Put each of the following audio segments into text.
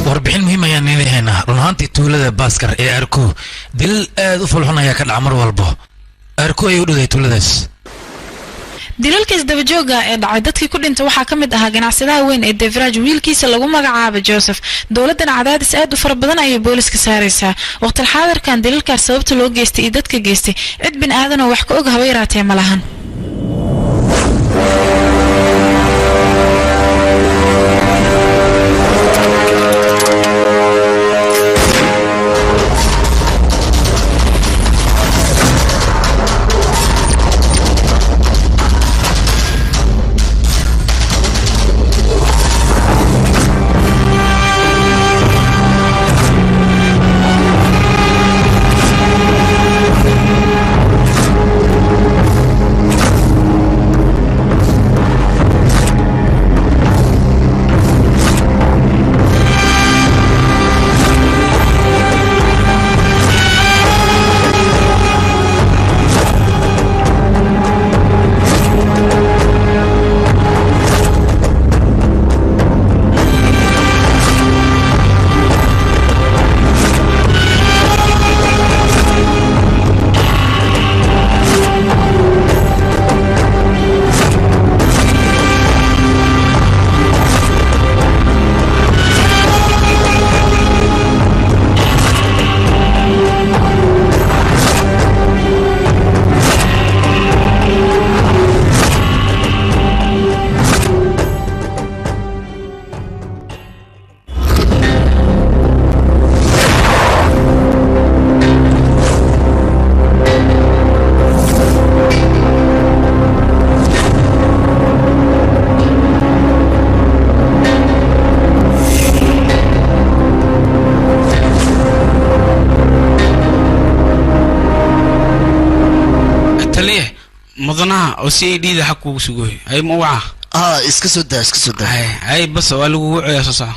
warbixin muhiim ayaan leeyahaynaa run ahaantii tuulada baaskar ee arko dil aad u fulxun ayaa ka dhaca mar walbo arko ay u dhigay tuuladaas dilalka isdabajooga ee dhacay dadkii ku dhintay waxaa ka mid ahaa ganacsadaha weyn ee Devraj wiilkiisa lagu magacaabo Joseph dawladdan cadaadis aad u fara badan ayay booliska saaraysaa waqti xaadirkan dilalkaas sababta loo geystay iyo dadka geystay cid bin aadan oo wax ka og haba yaraatee ma lahan مضناها أو سي دي ذا حكوا سجوي أي موعة اسكسو ده أي بس والو يا صاصا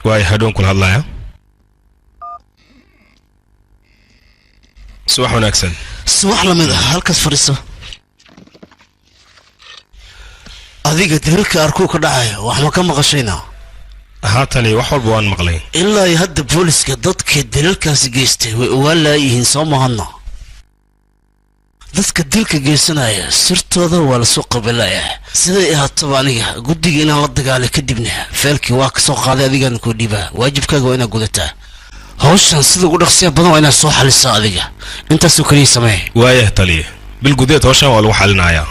واي هدون كل هالله يا صباح وناكسن صباح لماذا هالكس فريسو هذيك دلك أركوك دعاية وإحنا كم غشينا هاتني وحول بوان مقلين إلا يهد بوليس كدتك دلك سجيستي ولا يهنسوا مهنا dadka dilka geysanaya sirtooda waa la soo qabalaya siday ahaataba aniga guddiga inaan la dagaalay kadibna feelkii waa ka soo qaaday adigan ku dhiba waajibkaaga waa inaad gudataa hawshan sida ugu dhaqsiya badan waa inaad soo xalisaa adiga intaas oo kaliya samee waaya taliye bil gudeed hawshan waa lagu xalinayaa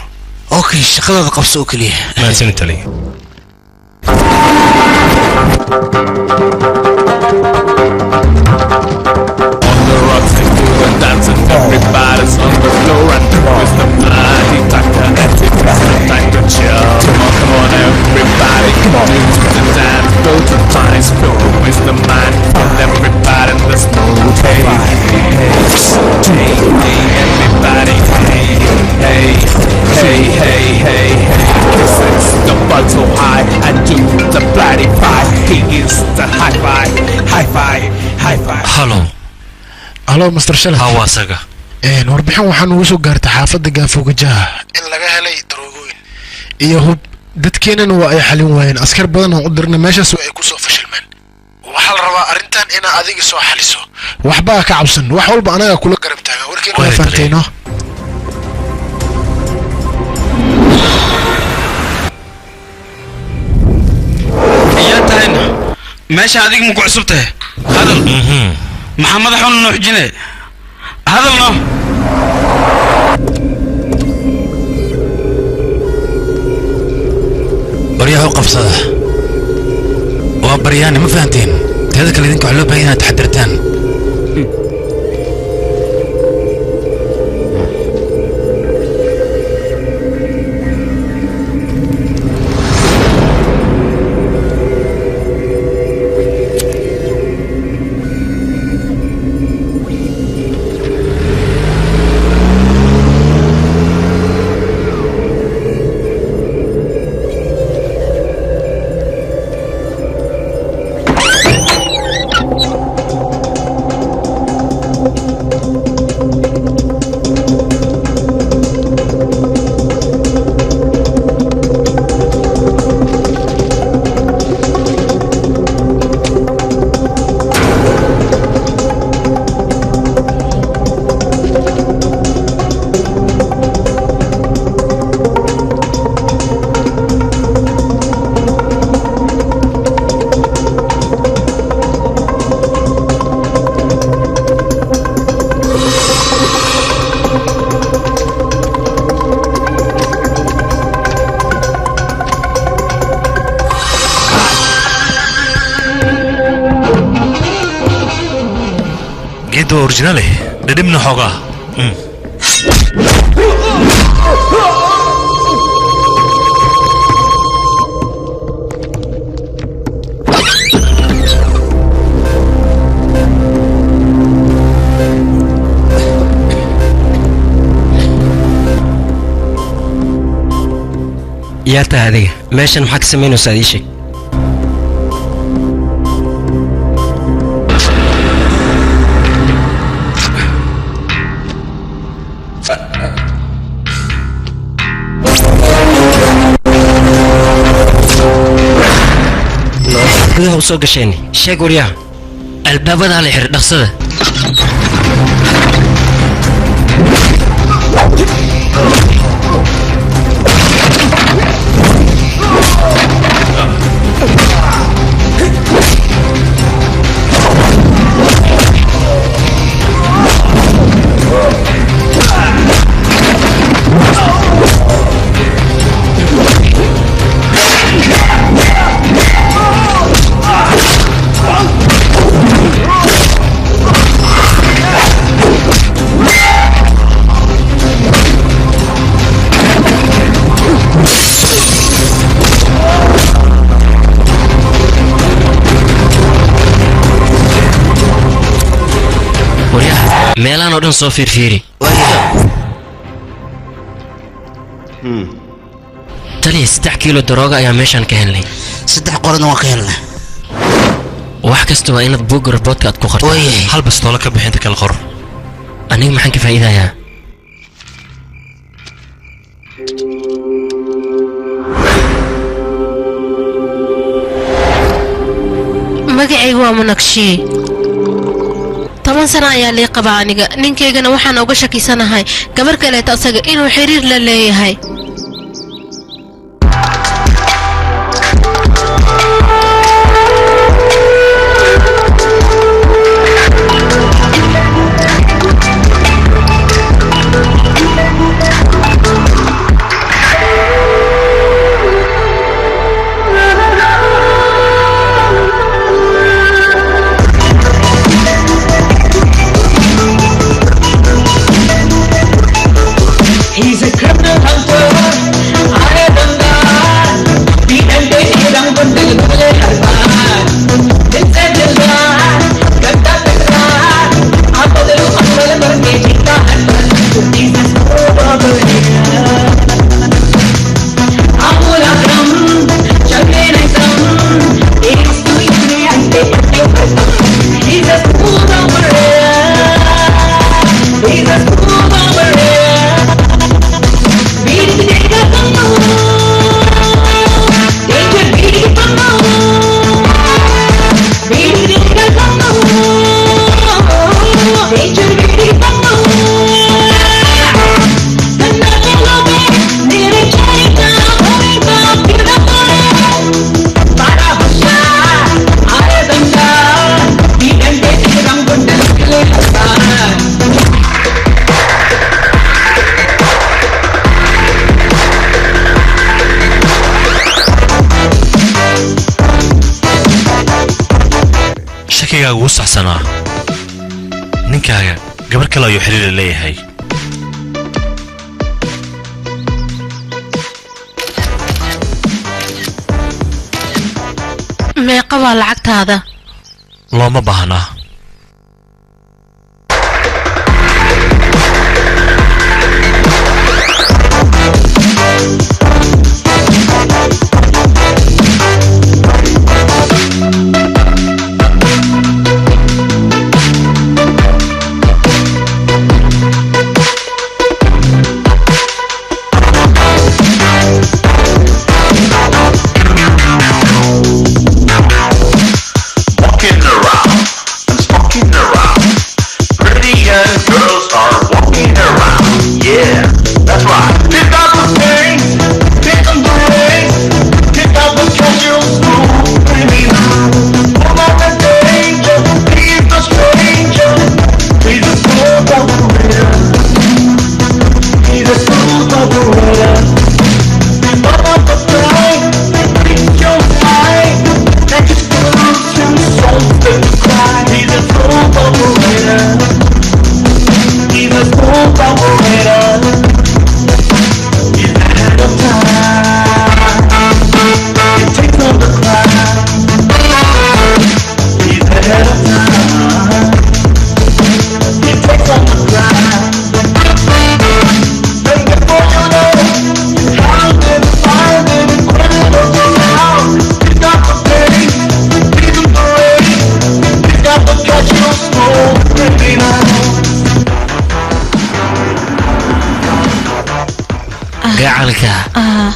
okay shaqadaada qabso oo kaliya maasan taliye dancing, everybody's on the floor and the boys the bloody doctor, time to chill. Come on, everybody, come on, to the dance, go to the nice floor with the mind, and everybody in the snow. Hey, hey, everybody, hey, hey, hey, hey, this is the buzz so high, and do the bloody fight. He is the high five, high five, high five. Hello. Hello, Mr. Shell. How was it? warbixin waxaan ugu soo gaartay xaafadda Gaafoogajaha in laga helay daroogoyn iyo hub dadkeenana waa ay xalin waayeen askar badan oo u dirna meeshaas way ku soo fashilmeen waxaa la rabaa arintan in adiga soo xaliso waxba ka cabsan wax walba anaga kula garab taagan warkeen waa faantayno ياتهن ماشي هذيك مو عصبته هذا محمد حون نوحجنه هذا نو برياه قفصه وبرياني ما فهمتين هذاك اللي دينكم علوه بينا تحدرتان hadda waa originaale dhadhibna xoogaa yaa tahay adiga meeshan maxaa ka samaynaysaa ii sheeg gudaha u soo gasheen sheeg waryaha albaabada la xir dhaqsada meelaan oo dhan soo fiirfiiri taliya 3 kiilo darooga ayaa meeshan ka helnay 3 qorana waa ka helnay wax kasta waa inaad buug reportka aad ku qorto hal bastoolo ka bixinta kala qor aniga maxaan ka faa'iidayaa magacaygu waa Munakshi 10 sano ayaa lii qabaa aniga ninkaygana waxaan uga shakisanahay gabar kale asaga inuu xiriir la leeyahay shakigaagu wuu saxsanaa ninkaaga gabar kale ayuu xiriir leeyahay meeqa waa lacagtaada looma baahnaa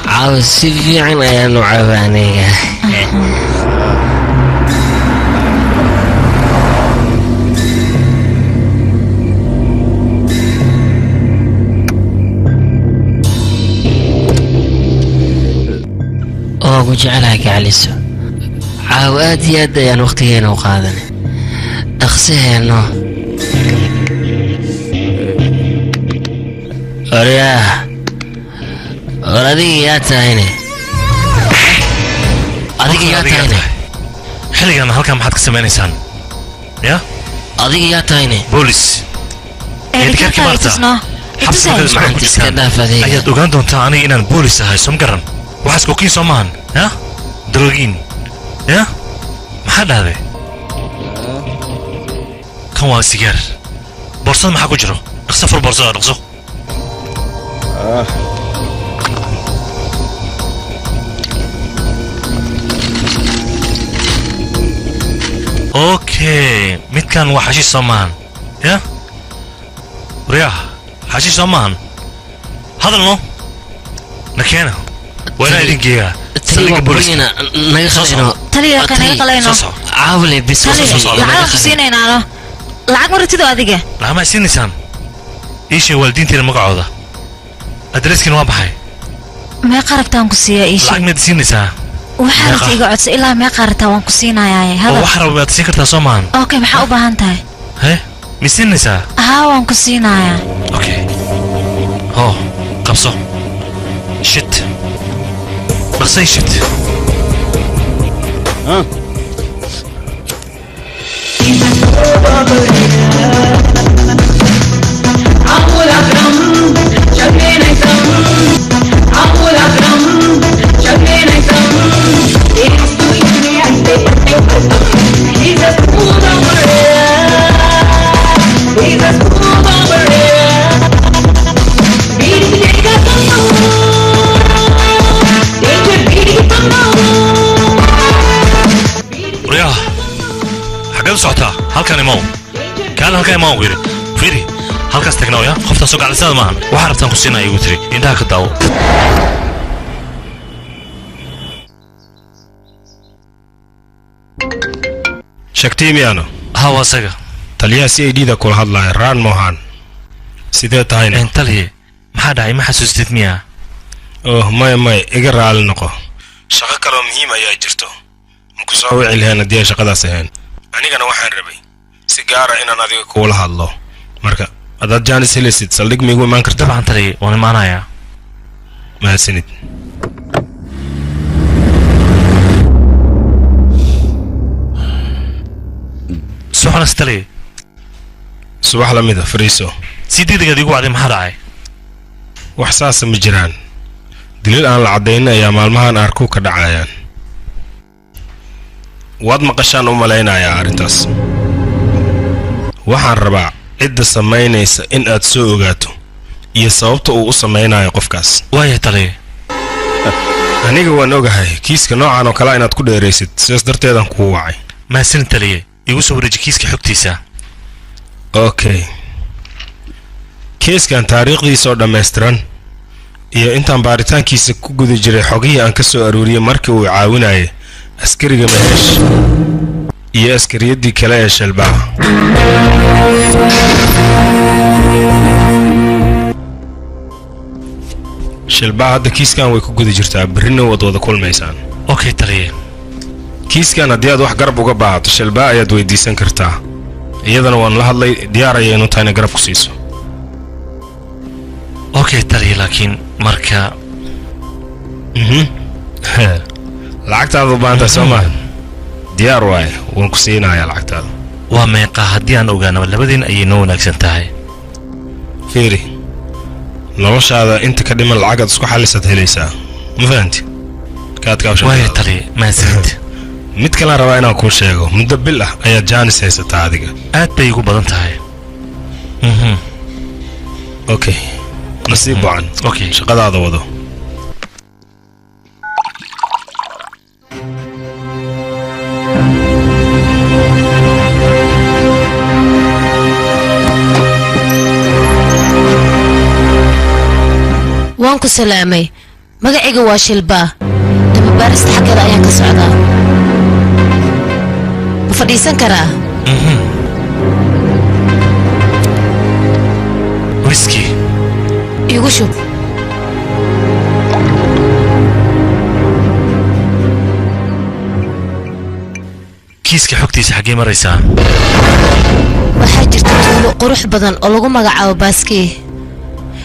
caawa si fiican ayaan u caba aniga oo ku jecelahay gacaliso caawa aad iyo aad ayaan waqtigeena u qaadanay dhaqsaheeno oryaa war adiga yaa tahayne xilligan halkan maxaad ka samaynaysaan ya adiga yaa tahayne boolis ayaad ogaan doontaa aniga inaan boolis ahay som garan waxaas kokiin soo maahan ya daroogiin ya maxaa dhahday kan waa sigaar boorsada maxaa ku jiro dhaqso fur boorsada dhaqso اوكي midkan waa xashiish soo maahan ya riyaa xashiish soo maahan hadalno nakeena waana idin geeyaa saldhigga booliska naga qalayno taliya ka naga qalayno caawle bis lacag siinaynaano lacag martido adiga lacag ma siinaysaan iishay waalidiinteena magacooda adreeskiina waa baxay mee qarabtaan ku siiya iishay lacag maad siinaysaa waxaad iga codsa ilaa mee qarabtaa waan ku siinayaa hada wax rabo baad siin kartaa soo maahan okay maxaa u baahan tahay he mi siinaysaa haa waan ku siinayaa okay ho qabso shit dhaqsay shit socotaa halkan imaw kaal halkan imaw yiri fiiri halkaas tagnaa ya qofta soo gaclisada maahan waxa rabtaan ku siinaa igu tiri indhaha ka daawo shaktiimiyaano hawa saga taliyaha si ay dhiida kula hadlaaya raan mohan sidee tahayna taliye maxaa dhacay ma xasuustid miyaa may iga raali noqo shaqo kaloo muhiim ayaa jirto maku soo wici lahayn haddii ay shaqadaas ahayn anigana waxaan rabay si gaara inaan adiga kuula hadlo marka haddaad jaanis helaysid saldhig miigu imaan karta dabcan taliye waan imaanayaa mahadsanid subaxnas taliye subax la mida fariiso si degdegaad igu wacday maxaa dhacay wax saasa ma jiraan daliil aan la caddaynin ayaa maalmahan arku ka dhacayaan waad maqashaan u malaynayaa arrintaas waxaan rabaa cidda samaynaysa in aad soo ogaato iyo sababta uu u samaynayo qofkaas waaya taliye aniga waan ogahay kiiska noocan oo kale inaad ku dheeraysid sidaas darteedaan kuu wacay mahadsan taliye igu soo wareeji kiiska xogtiisa okay kiiskan taariikhdiisa oo dhammaystiran iyo intaan baaritaankiisa ku guda jiray xogihii aan ka soo aruuriyey markii uu caawinayay askariga maheesh iyo askariyaddii kale ee shalbaa shalbaa hadda kiiskan way ku guda jirtaa berrina waad wada kulmaysaan okay taliye kiiskan haddii aad wax garab uga baahato shalbaa ayaad weydiisan kartaa iyadana waan la hadlay diyaar ayay inu tahayna garab ku siiso okay taliye laakiin marka lacagtaada u baahantahay soo maaha diyaar waaye waan ku siinayaa lacagtaada waa meeqa haddii aan ogaanaba labadiin ayay noo wanaagsan tahay fiiri noloshaada inta ka dhiman lacagaad isku xallisaad helaysaa ma fahanti waaya taliye mahadsanid mid kalaan rabaa inaan kuu sheego muddo bil ah ayaad jaanis haysataa adiga aad bay igu badan tahay okay nasiib wacan okay shaqadaada wado waan ku salaamay magacayga waa shilbaa dababaarista xaggeeda ayaan ka socdaa ma fadhiisan karaa wiski igu shub kiiska xogtiisa xaggee maraysaa waxaa jirta tuulo qurux badan oo lagu magacaabo baaskii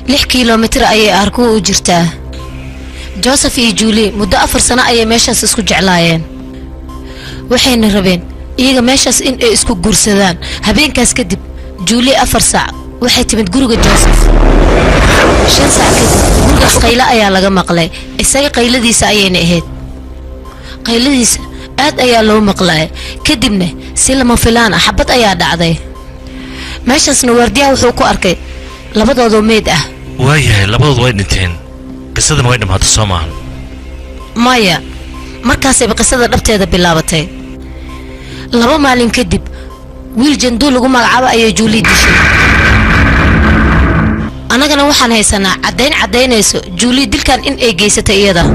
6 kiiloomitir ayay arkuwa u jirtaa joseph iyo julie muddo 4 sano ayay meeshaas isku jeclaayeen waxayna rabeen iyaga meeshaas in ay isku guursadaan habeenkaas kadib julie 4 saac waxay timid guriga joseph 5 saac kadib gurigaas qaylo ayaa laga maqlay isaga qayladiisa ayayna ahayd qayladiisa aad ayaa loo maqlay kadibna si lama filaan ah xabad ayaa dhacday meeshaasna waardiyaha wuxuu ku arkay labadooda meed ah waayahay labadoodu way dhinteen qisadana way dhammaatay soo maahan maya markaasayba qisada dhabteeda bilaabatay 2 maalin kadib wiil janduu lagu magacaabo ayay julie dishay annagana waxaan haysanaa caddaynayso julie dilkan in ay geysatay iyada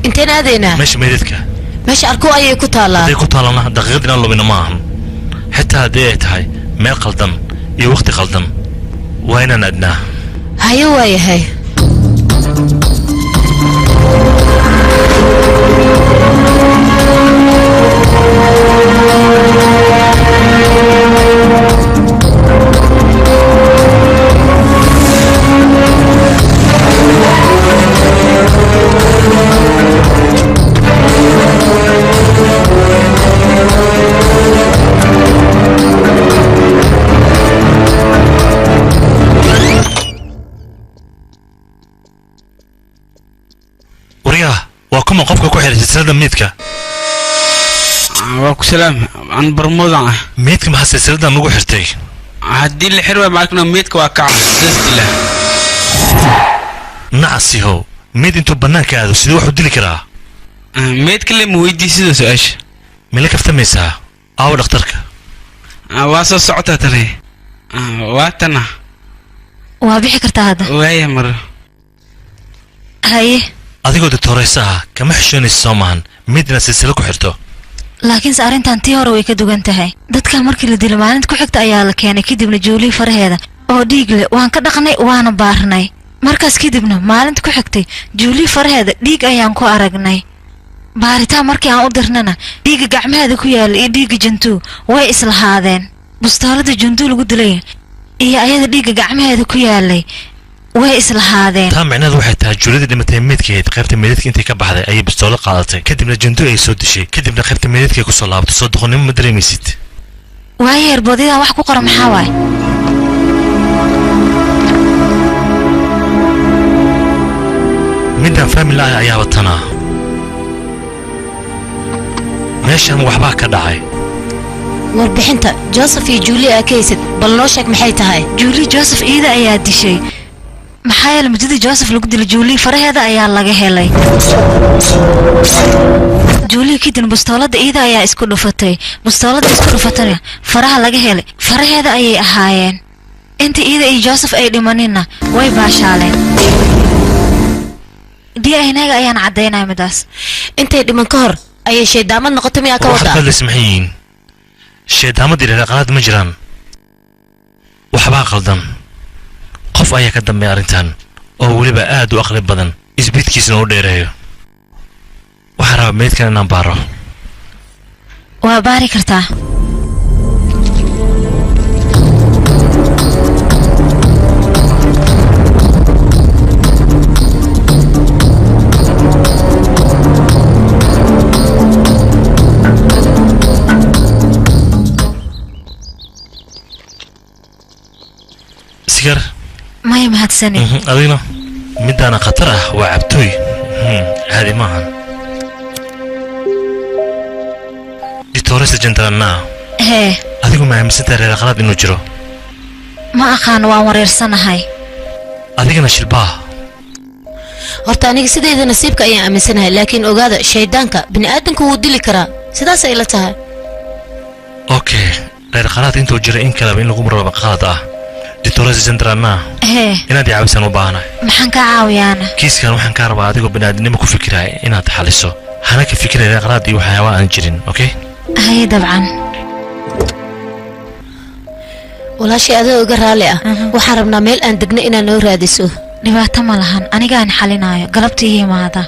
inteen aadayna meesha meedadka meesha arko ayay ku taalaa haday ku taalana daqiiqad inaan lubina ma ahan xitaa haddii ay tahay meel qaldan iyo waqti qaldan waa inaan adnaa hayo waayahay وكم قفك كحيل سلسلة ميتك واكو سلام عن برمودا ميتك ما سلسلة نوجو حرتي هدي اللي حلوة معكنا ميتك واقع سلسلة نعسي هو ميت انتو بناك هذا سيدي واحد دلي كراه ميتك اللي مويدي سيدو سؤاش ملك افتميسها اول اخترك واسو سعوتها تري واتنا وابيحي كرتا هذا وهي مرة هاي adigoo doctoraysaha kama xishoonaysa Soomaan midna silsilo ku xirto laakiin saarintan tii hore way ka dugan tahay dadka markii la dilo maalinta ku xigta ayaa la keenay kadibna Julie faraheeda oo dhiig leh waan ka dhaqnay waana baarnay markaas kadibna maalinta ku xigtay Julie faraheeda dhiig ayaan ku aragnay baaritaan markii aan u dirnana dhiiga gacmaheeda ku yaal iyo dhiiga jantu way islahaadeen bustaalada jantu lagu dilay iyo ayada dhiiga gacmaheeda ku yaalay way islahaadeen taa macnaheedu waxay tahay Julie dhimatay meedkeed qaybta meedka intay ka baxday ayay bistoolo qaadatay kadibna jantu ay soo dishay kadibna qaybta meedka ku soo laabatay soo doqonnimo ma dareemaysid waayeer boodida wax ku qoran maxaa waay midaan family ayaa watana meeshan waxba ka dhacay warbixinta Joseph iyo Julie akaysid bal noo sheeg maxay tahay Julie Joseph iyada ayaa dishay maxaa yeelay mudada Joseph lagu dilay Julie faraheeda ayaa laga helay Julie kidin bustaalada iyada ayaa isku dhufatay faraha laga helay faraheeda ayay ahaayeen inta iyada iyo Joseph ay dhimanina way baashaaleen DNA-ga ayaan cadeynay midaas intay dhiman ka hor ayay sheedaamad noqotay miyaa ka wada waxba ismaxiin sheedaamad ilaa ma jiraan waxba qaldan qof ayaa ka dambeeya arintan oo waliba aad u aqli badan isbidkiisna u dheereeyo waxa raba meedkan inaan baaro waa baari kartaa sigar ما mahadsanid adina midana khatar ah waa cabtooy hadi maahan ditoresa jantarana hee adigu ma aaminsantahay reer qalad inuu jiro ma aqaan waan wareersanahay adigana shilbaa horta aniga sideeda nasiibka ayaan aaminsanahay laakiin ogaada shaydaanka bini aadanku wuu dili karaa sidaas ay la tahay okay reer qaraad intuu jira in kalaba in lagu marwaba qaad ah dictores zendrana inaad caawisan u baahanahay maxaan ka caawiyana kiiskan waxaan ka rabaa adigoo banaadinimo ku fikiraya inaad xaliso hana ka fikiraya reer qaraad iyo waxyaabo aan jirin okay hay dabcan walaashii adoo uga raali ah waxaan rabnaa meel aan degno inaan noo raadiso dhibaato ma lahan anigaan xalinayo galabtii yimaada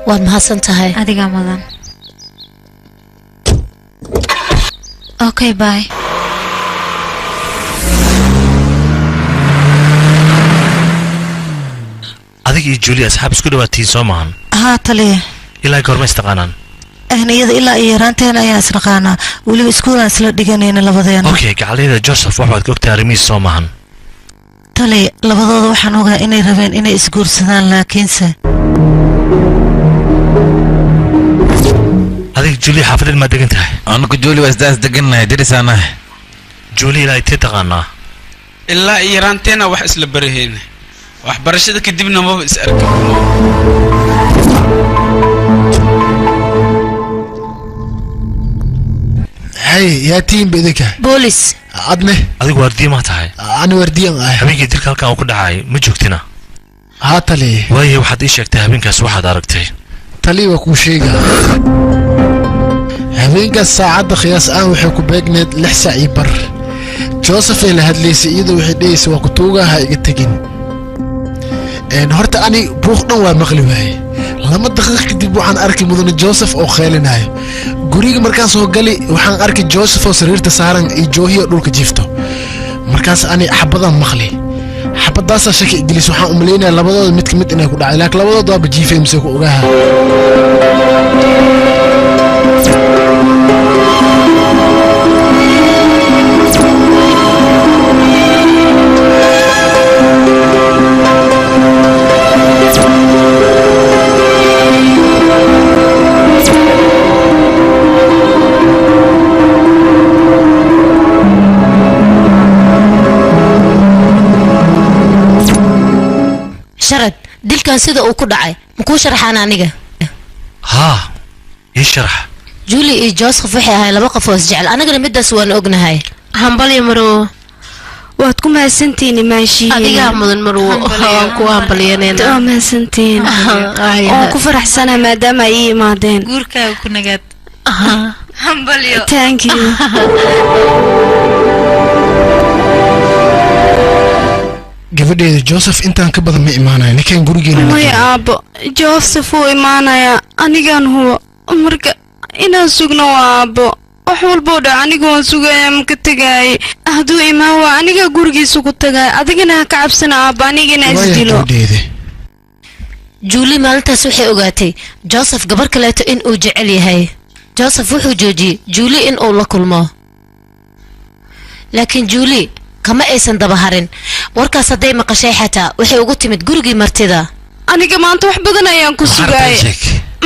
waad mahadsan tahay adiga mudan okay bye adiga iyo Julia asxaab isku dhawaatiin soo maahan ها تلي ilaa goorma istaqaanaan أهنية إلا إيرانتين أيان سرقانا ولي اسكولا سلا ديغانين لبدين okay gacaliyada Joseph waxaad ka ogtaa arrimihiisa soo maahan تلي لبدooda waxaan ogaa inay rabeen inay isguursadaan laakiinse adiga Julia xaafadda ma degan tahay anagu Julia waa isdaas degannahay dirisaana Julia ilaa intee taqaanaa ilaa Iiraanteena wax isla baraheen wax barashada kadibna ma is arkin هاي يا تيم بإذكه بوليس عدنا adigu wardiye ma tahay أنا ورديان habeenkii dilka halkan uu ku dhacay ma joogtina هاتلي waaye waxaad ii sheegtay habeenkaas waxaad aragtay تلي وكو شيغا هبينكا ساعة خياس آن وحيكو بيقند لحسا عيبر جوزيف اللي هدليسي إيدو وحي ديسي وكتوغا هاي قتقين إن هورتا أني بوخنا ومغلباي لما دقيق كدب وحان أركي مدن جوزيف أو خيلناي guriga markaan soo gali waxaan arkay Joseph oo sariirta saaran iyo Johiyo dhulka jiifto markaas ani xabadan maqli xabadaas shaki Ingiriis waxaan u maleeynaa labadooda mid ka mid inay ku dhacay laakiin labadooda waa jiifay mise ku ogaha شرد dilkan sida uu ku dhacay muku sharaxaan aniga ها ii sharax Julie iyo Joseph waxay ahaayeen laba qof oo isjecel anagana midaas waan ognahay hambal yamro waad ku mahadsantiin maashiin adiga mudan marwo waan ku hambalyeynaa waa mahadsantiin oo ku faraxsana maadaama ay imaadeen guurkaaga ku nagaad hambalyo thank you gabadheeda Joseph intaan ka badan ma imaanayo ninkan gurigeena ma aabo Joseph uu imaanaya anigan huwa marka inaan sugno aabo wax walba oo anigu waan sugaya ma ka tagay haduu imaan waa aniga gurigiisa ku tagay adigana ka cabsana aabo anigana isdilo Julie maalintaas waxay ogaatay Joseph gabar kaleeto in uu jecel yahay Joseph wuxuu joojiyay Julie in uu la kulmo laakiin Julie kama aysan daba harin warkaas haday maqashay xataa waxay ugu timid gurigii martida aniga maanta wax badan ayaan ku sugay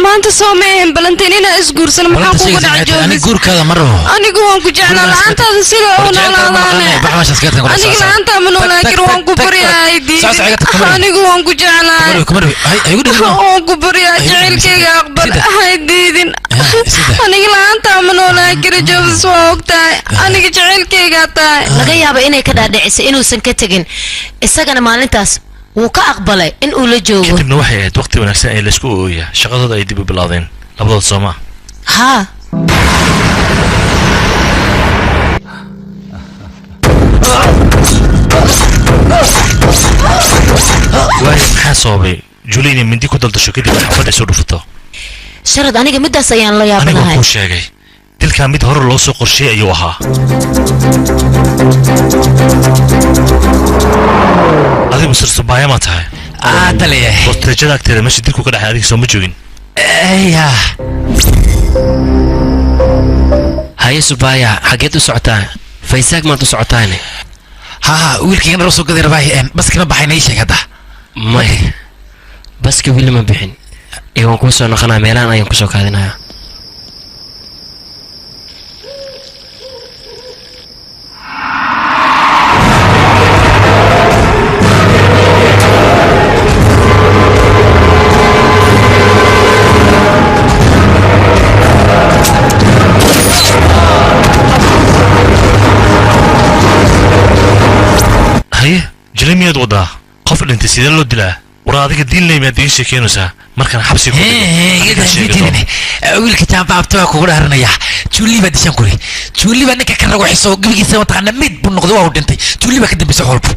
maanta soomeeyeen balanteen inaa isguursan maxaa kugu dhacay ani guurkaada ma rabo anigu waan ku jeclaa laantaada sida oo noolaadane aniga laanta ma noolaa kir waan ku baryahay anigu waan ku jeclaa waan ku baryaa jecelkayga aqbal hay diidin aniga laanta ma noolaa kir jabs waa ogtahay aniga jecelkayga tahay laga yaabo inay ka dhaadhicisay inuusan ka tagin isagana maalintaas wuu ka aqbalay in uu la joogo kadibna waxay ahayd waqti wanaagsan ee la isku ooyaa shaqadooda ay dib u bilaadeen labadood Soomaa ha waay maxaa sababay Julie mindi ku daldasho kadib xafada soo dhufato sharad aniga midaas ayaan la yaabanahay aniga ku sheegay dilka mid hore loo soo qorsheeyay ayuu ahaa adigu sir subaaya ma tahay taliye waqtiga agteeda meesha dilku ka dhaxay adiga soo ma joogin ya haye subaaya xageed u socotaa faysaag maad u socotaane ha wiilkii inoo soo gaday rabay baskina baxaynay sheegada may baska wili ma bixin ee waan ku soo noqonaa meelaan ayaan ku soo kaadinayaa miyaad wadaa qof dhintay sidee loo dilaa war adiga diin leeyma diin sheekeenaysaa markaan xabsi ku wiilka jaambaabta kugu dharanaya juuliba dishan kuri juuliba ninka ka rago xiso gabigiisa mataqaana mid buu noqday waa dhintay juuliba ka dambaysa holbu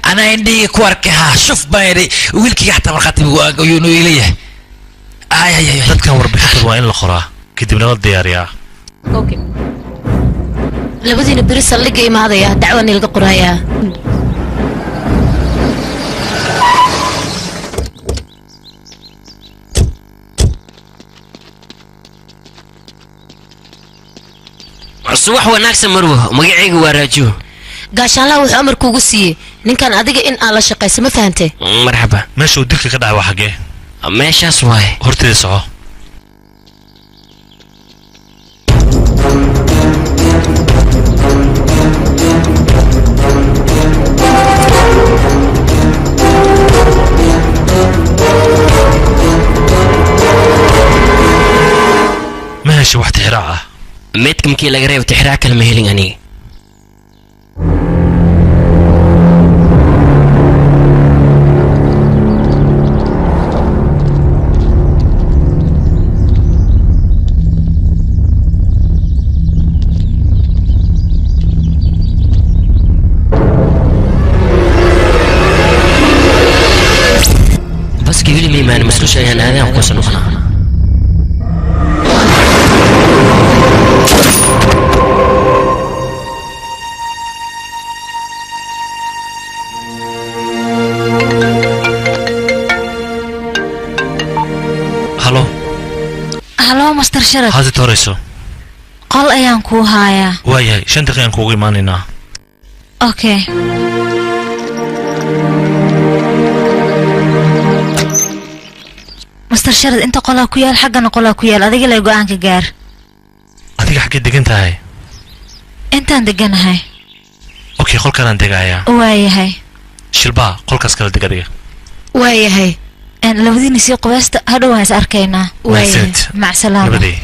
ana indhiga ku arkaa shuf bayri wiilkiga xataa marqaatiga ayuu noo leeyahay ay dadkan warbixinta waa in la qoraa kadibna la diyaariyaa okay labadiina biri saldhiga imaadaya dacwana ilga qoraaya subax wanaagsan marwo magacaygu waa raajo gaashaanlaha wuxuu amar kuugu siiyey ninkan adiga in aan la shaqayso ma fahantay marxaba meesha uu dilka ka dhacay waa xagee meeshaas waaye horteeda soco ma hesha wax tixraac ah meedka markii laga reebo tixraac kale ma helin aniga بس قولي لي ما انا مسلوش انا هذا وكوس نقنا هلو هلو مستر شرف هذا توريسو قل ايان كو هايا واي شن دقيقة كوغي مانينا اوكي مستر شرد انت قولها كيال حقنا قولها كيال اديق لا يقوانك قار اديق حقي دقنت هاي انت دقن هاي اوكي قول كان دقايا واي هاي شلبا قول كاسكال دقا واي هاي ان لبدي نسيق بس هادو هاس اركينا واي مع سلامة لبدي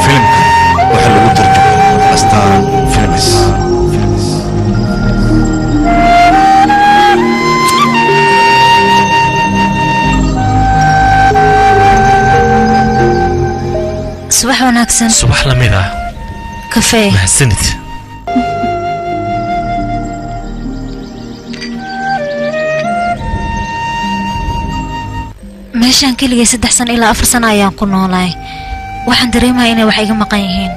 فيلم وحلو ترجمة أستان فيلمس صباح وناكسن صباح لميدا كافيه محسنت meeshaan keligay 3 sano ilaa 4 sano ayaan ku noolaay waxaan dareemayaa inay wax iga maqan yihiin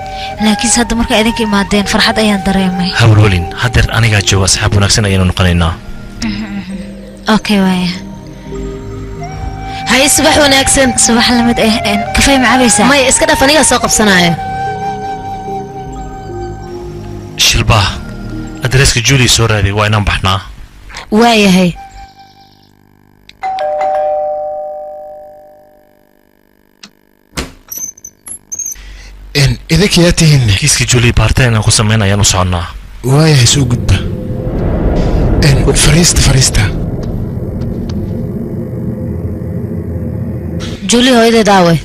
laakiin hadda marka idinka imaadeen farxad ayaan dareemay hawlwalin hadeer aniga jooga asxaab wanaagsan ayaynu noqonaynaa okay waaya hay subax wanaagsan subax lamid ah kafay macabaysa may iska dhaf aniga soo qabsanaayo shilbaa adreeska Julie soo raadi waa inaan baxnaa waayahay idinka yaa tihiin kiiska Julie baarteen aan ku sameynayaan u soconaa waayahay soo gudba fariista Julie hooyadeed aawe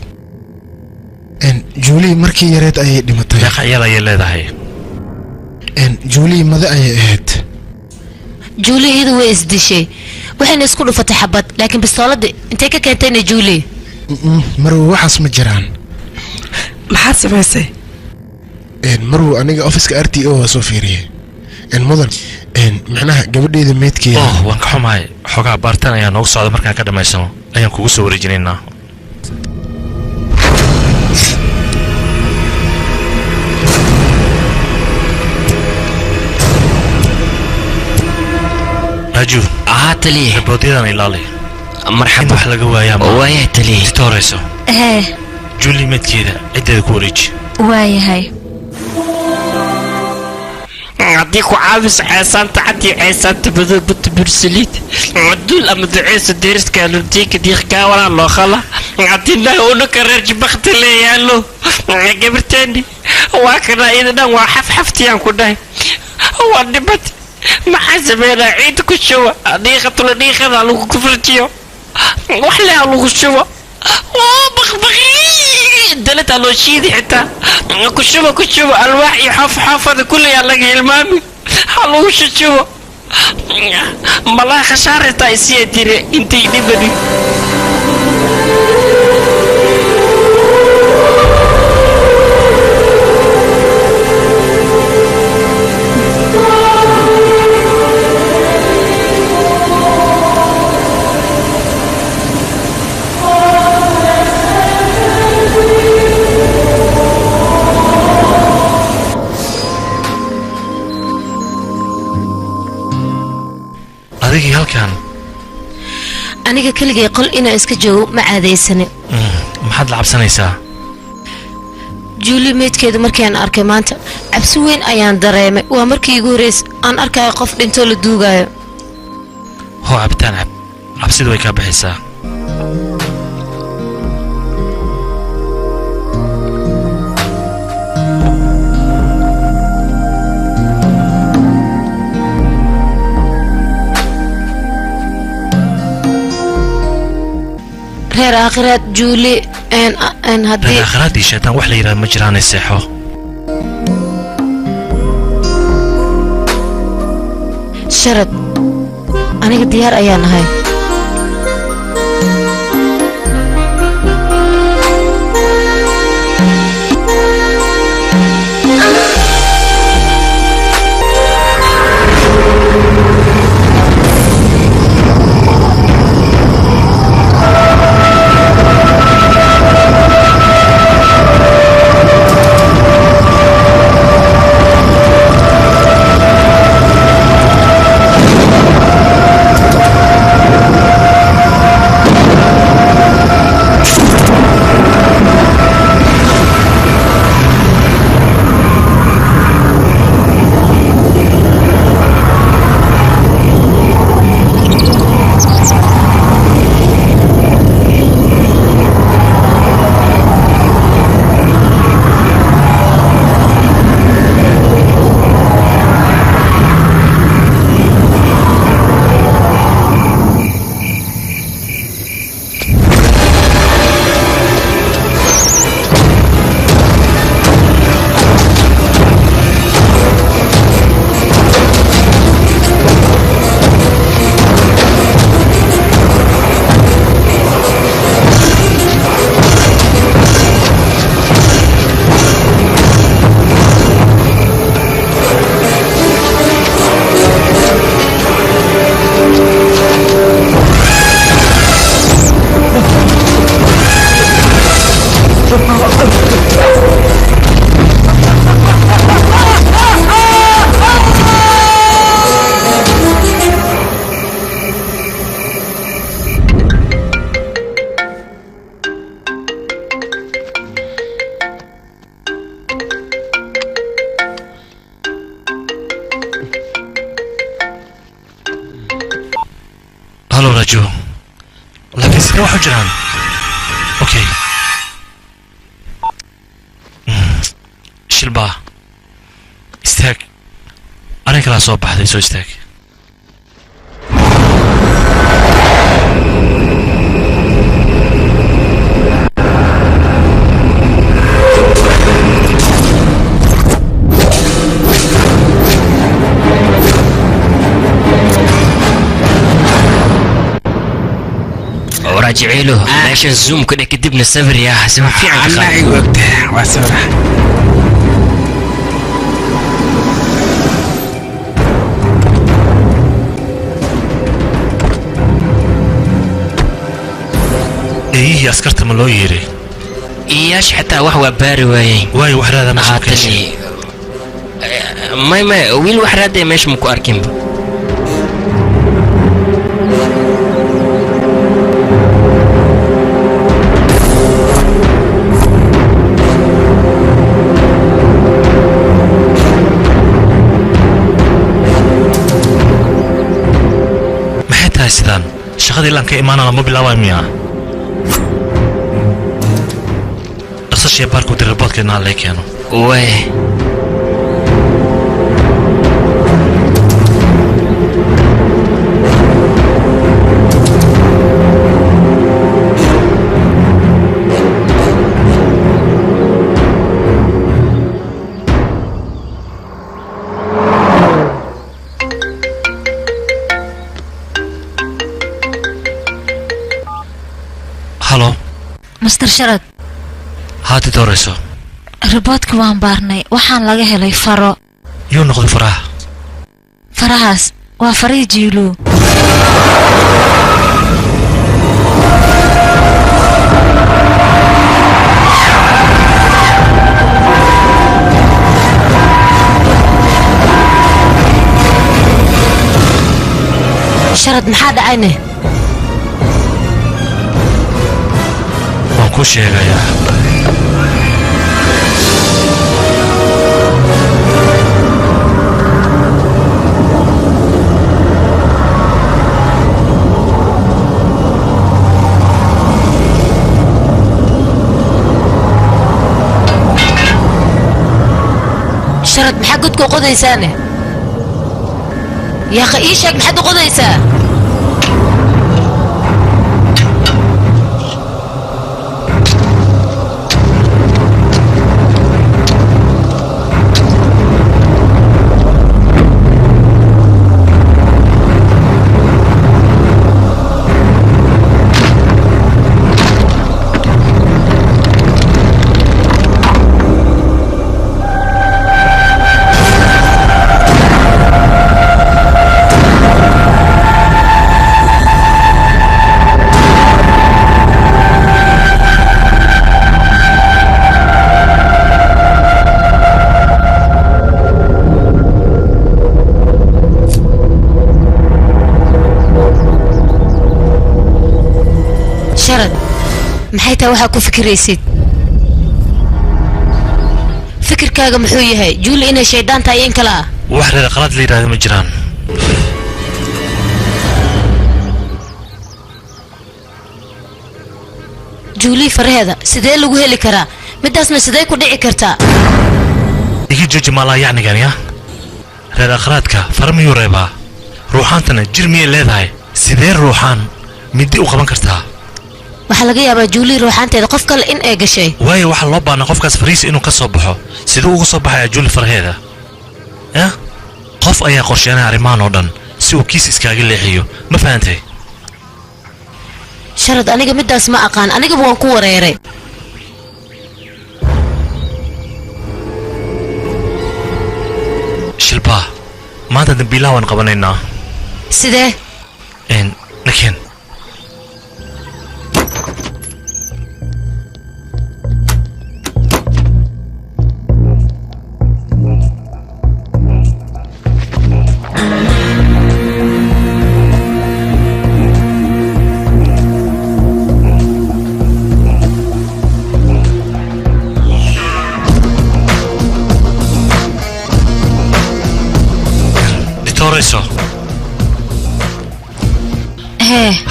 Julie markii yareed ayay dhimatay meeqa ciyaal ayay leedahay Julie mada ayay ahayd Julie iyadu way isdishay waxayna isku dhufatay xabad laakiin bistooladda intay ka keentayna Julie marwo waxaas ma jiraan maxaad samaysay marwo aniga ofiska RTO waa soo fiiriyay mudan macnaha gabadheeda meedkeeda waan ka xumahay xogaa baartaan ayaa noogu socda markaan ka dhamaysano ayaan kugu soo wareejinaynaa راجو تليه بودينا إلالي مرحبا wax laga waayaa waaya taliye storeyso Julie medkeeda cideeda ku wareeji waayahay haddii ku caawis xeesaanta haddii xeesaanta badabata bursaliid caduul ama duceysa deriska luntiinka diiqkaa walaa loo khala haddii naga una kareerji bakti leeyaalo gabarteeni waa kana iyada dhan waa xafxaftiyaan ku dhahay waa dhibad maxaa sameynaa ciid ku shuba dhiiqatula dhiiqada lagu kufurjiyo wax leh lagu shubo دلت على شيدي حتى كشوبة الواح يحف حافظ كل يلا المامي حلوش شو والله خسارة تايسية تري انت يدبني adigii halkan aniga kaligay qol inaan iska joogo ma caadaysane maxaad la cabsanaysaa juuli meedkeedu markaan arkay maanta cabsi weyn ayaan dareemay waa markii igu horeysay aan arkayo qof dhintoo la duugayo hoo cabitaan cab cabsidu way kaa baxaysaa reer aakhiraad juuli haddii reer aakhiraad iyo shaytaan wax la yidhaha ma jiraanay seexo sharad aniga diyaar ayaan ahay halo rajo laakiin sidee wax u jiraan okay shilbaa istaag arin kalaa soo baxday soo istaag راجعيله عشان زوم كده كدبنا السفر يا حسن في عندك الله وقته واسرح ايه اسكرت من لو يري اياش حتى وهو باري واي وحده مش ممكن ما ويل وحده مش مكو اركين sidaan shaqadii ilaan ka imaanana ma bilaabay miya dhaqsashii baarku dirboodkeena la keeno way master sharad haati doorayso riboodka waan baarnay waxaan laga helay faro yuu noqday faraha farahaas waa farii jiilu sharad maxaa dhacayne waan ku sheegayaa sharad maxaa godka qodaysaane yaa ii sheeg maxaad u qodaysaa maxay tahay waxaa ku fikiraysid fikirkaaga muxuu yahay juuli inay shaydaan tahay in kale ah wax reer qalad la yiraahdo ma jiraan juuli faraheeda sidee lagu heli karaa midaasna sidee ku dhici kartaa igi jooji maalaa yacnigan ya reer akhraadka fara miyuu reebaa ruuxaantana jir miyay leedahay sidee ruuxaan midi u qaban kartaa waxaa laga yaabaa juuli ruuxaanteeda qof kale in ay gashay waayo waxaa loo baahnaa qofkaas fariisa inuu ka soo baxo siduu uga soo baxayaa juuli faraheeda ya qof ayaa qorsheenay arrimahan oo dhan si uu kiis iskaaga leexiyo ma fahantay sharad aniga midaas ma aqaan anigaba waan ku wareeray shilbaa maanta dambiilaha waan qabanaynaa sidee nakeen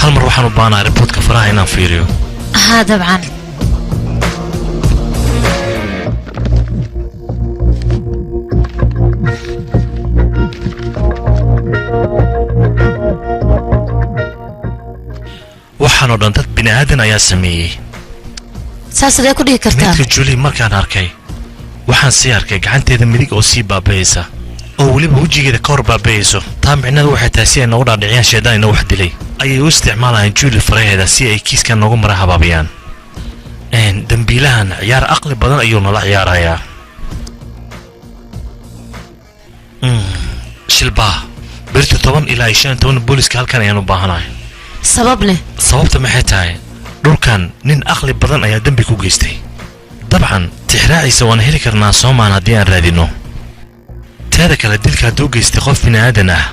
hal mar waxaan u baahnaa riboodka faraha inaan fiiriyo haa dabcan waxaan oo dhan dad bini aadan ayaa sameeyey saas sidee ku dhihi kartaa midka juli markaan arkay waxaan sii arkay gacanteeda midig oo sii baabayaysa oo weliba wejigeeda ka hor baabayayso taa micnadu waxay tahay si ay noogu dhaadhiciyaan shaydaan ina wax dilay ayay u isticmaalayaan juuli faraheeda si ay kiiskan noogu mara habaabiyaan dambiilahan ciyaar aqli badan ayuu nala ciyaarayaa shilbaa birta 10 ilaa 15 booliska halkan ayaan u baahanahay sababta maxay tahay dhulkan nin aqli badan ayaa dambi ku geystay dabcan tixraaciisa waan heli karnaa soomaan haddii aan raadino teeda kale dilka hadduu geystay qof bini aadan ah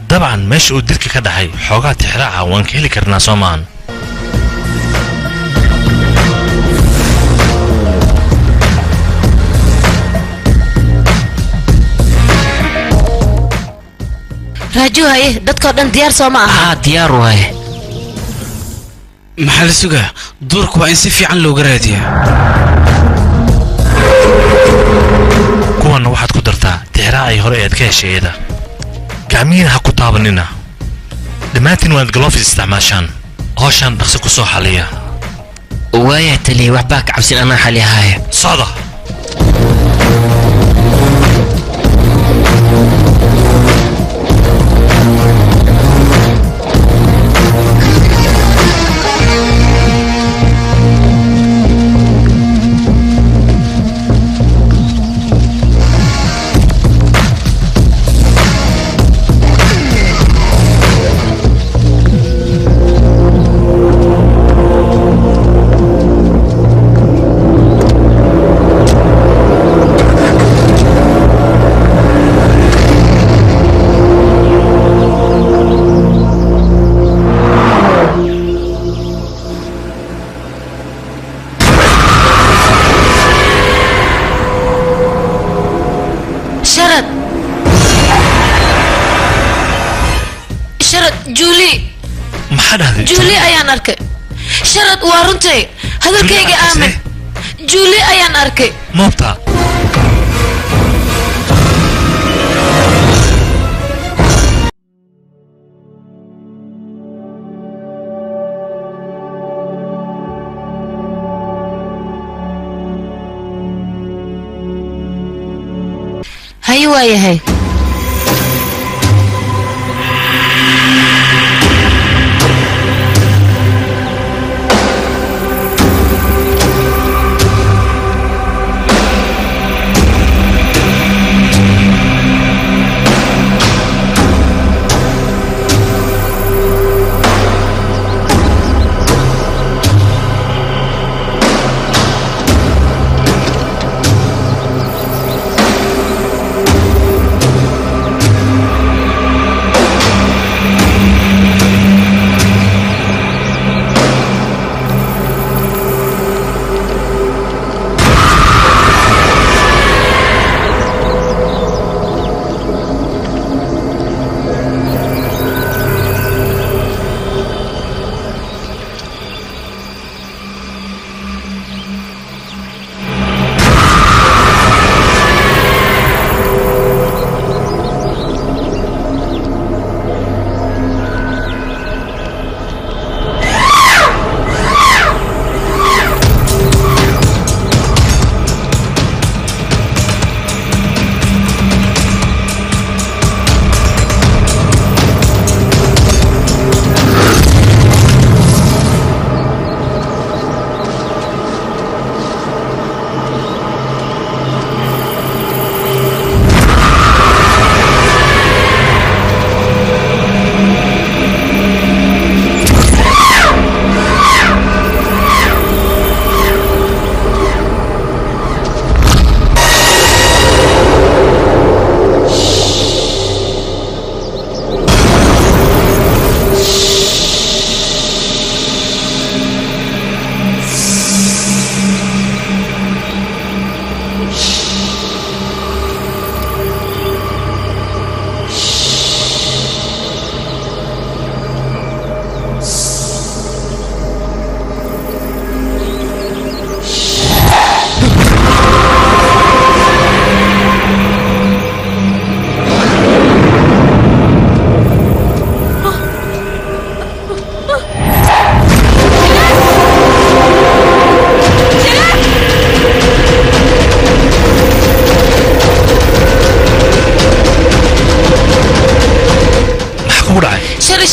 dabcan meesha uu dilka ka dhaxay xoogaa tixraaca waan ka heli karnaa soomaan raajo haye dadkoo dhan diyaar soo ma aha diyaar waaye maxaa la sugaa duurku waa in si fiican looga raadiyaa kuwanna waxaad ku dartaa tixraacii hore ead ka heshay iyada gacmihiina ha ku taabanina dhammaantiin waad galofis isticmaashaan howshaan dhaqsi ku soo xaliya waaya taliya waxbaa ka cabsin anaa xaliyahaaya socda julie ayaan arkay sharad waa runtay hadalkayga aamin julie ayaan arkay moobta hayo waayahay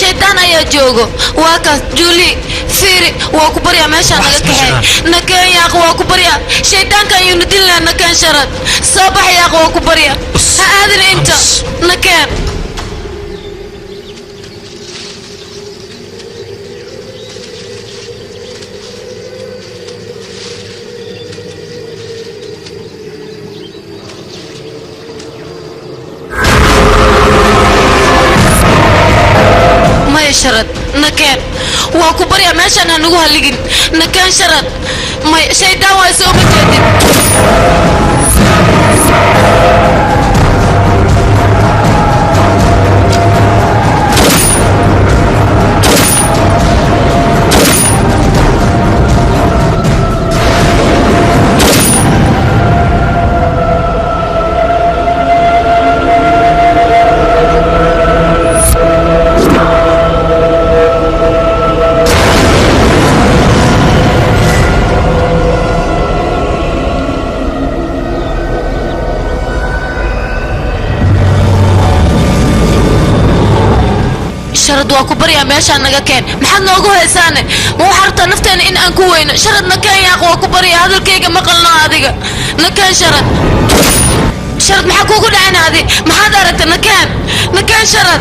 shaydaan ayaa joogo waa kaas julie fiiri waa ku baryaa meeshaan naga kaxay nakeen yaaq waa ku baryaa shaydaankan ayuuna dilnaa nakeen sharad soo bax yaaq waa ku baryaa ha aadin inta nakeen شرد نكان وكبريا ماشي أنا نقولها لجن نكان شرد ما شيطان ويسوي بجد شرد واكو بريا ماشان نغا كين محد نوغو هيساني مو حرطة نفتين إن أنكو وين شرد نكين ياقو واكو بريا هذا الكيكة مقلنا هذيك نكين شرد شرد محاكو قد عين هذي محاد أردت نكين شرد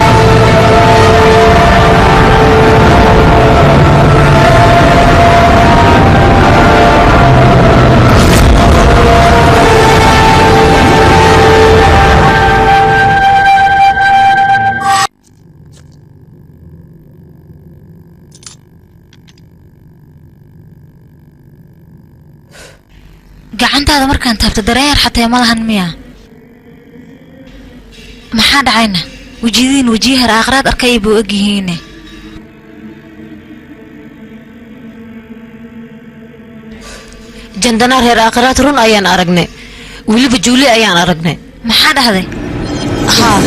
gacantaada markaan taabto dareer xataa ma lahan miya maxaa dhacayna wajidiin wajihar aqraad arkay buu ogyihiin jandana reer aakhiraad run ayaan aragnay weliba juuli ayaan aragnay maxaa dhahday haa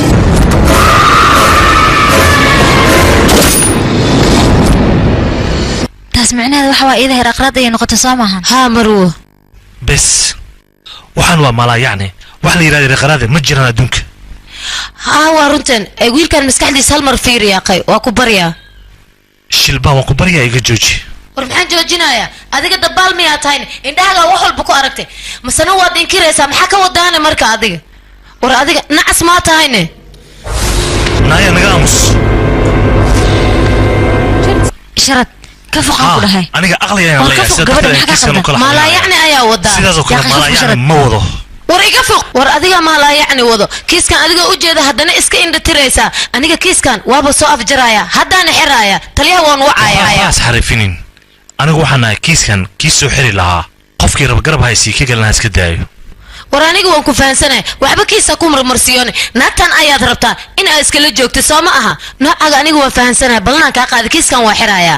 taas micnaheedu waxa waa iyada heer aqraad ay noqoto soo maahan haa marwo bes waxaan waa malaa yacni wax la yidhahda reer qaraade ma jiraan adduunka haa waa runtan wiilkan maskaxdiisa hal mar fiiriyaaqay waa ku baryaa shilbaa waan ku baryaa iga jooji war maxaan joojinayaa adiga dabaal miyaa tahayne indhahagaa wax walba ku aragtay masena waad inkiraysaa maxaa ka wadaane marka adiga war adiga nacas maa tahayne naaya naga aamus sharad ka foqaan ku dhahay aniga aqli ayaan leeyahay maalaa yacni ayaa wadaa sidaas oo kale maalaa yacni ma wado war iga foq war adiga maalaa yacni wado kiiskan adiga u jeeda haddana iska indhatiraysaa aniga kiiskan waaba soo afjaraya haddaana xiraaya taliyaha waan wacaya xarifinin anigu waxaan nahay kiiskan kiis soo xiri lahaa qofkii rabgarab haysii ka galnaa iska daayo war aniga waan ku fahansanay waxba kiisa ku marmarsiyoone naagtan ayaad rabtaa in aad iskala joogto soo ma aha noocaga aniga waan fahansanay balnaan kaa qaada kiiskan waa xiraaya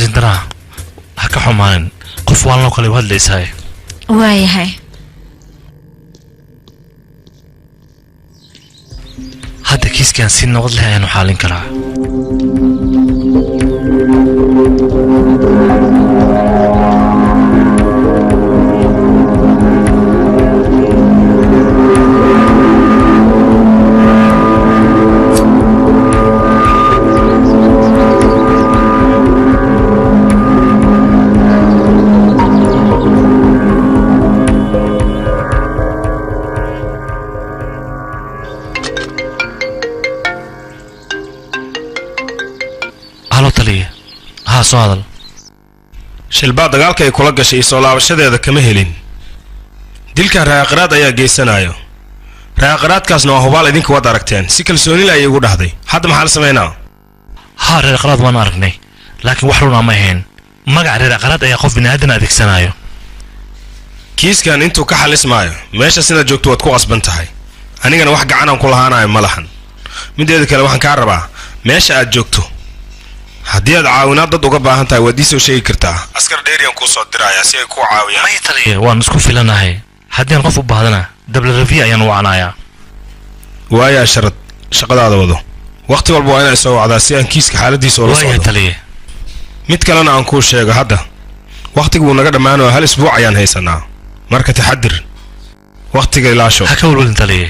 zindara ha ka xumaanin qof waalnoo kale u hadlaysaay waayahay hadda kiiskan si nabad leh ayaanu xaalin karaa soo hadal shilbaa dagaalka ay kula gashay soo laabashadeeda kama helin dilkan raaqiraad ayaa geysanayo raaqiraadkaasna waa hubaal idinka wad aragteen si kalsoonila ayay ugu dhahday hadda maxaa la samaynaa haa reeraqiraad waan aragnay laakiin wax runa ma ahayn magaca reeraqiraad ayaa qof bini'aadan adeegsanayo kiiskan intuu ka xalismaayo meesha sinaad joogto waad ku qasban tahay anigana wax gacanaan ku lahaanayo ma lahan mideeda kale waxaan kaa rabaa meesha aad joogto haddii aad caawinaad dad uga baahan tahay waad ii soo sheegi kartaa askar dheeriyan kuu soo dirayaa si ay kuu caawiyaan may taliye waan isku filanahay haddii aan qof u baahdana dabla rafiya ayaan wacanayaa waayaa sharad shaqadaada wado wakhti walba waa inay soo wacdaa si aan kiiska xaaladiisa ula socdo taliye mid kalena aan kuu sheego hadda wakhtigu wuu naga dhammaanoo hal isbuuc ayaan haysanaa marka taxadir wakhtiga ilaasho ha ka walwalin taliye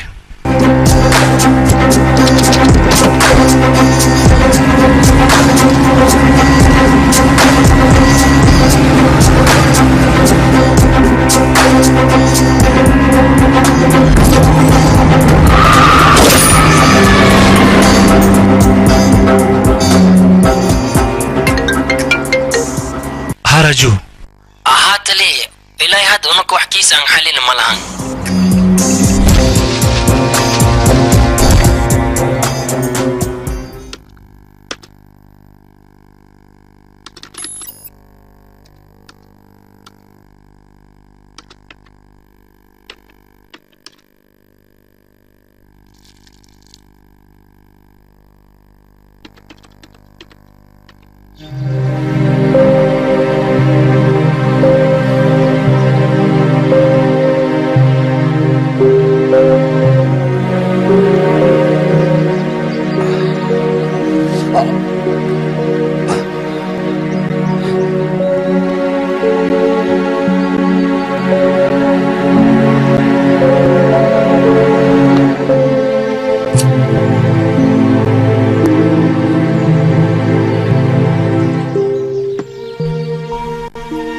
haraju ahaa taliye ilaahay hadda unaka wax kiis aan xalina ma lahan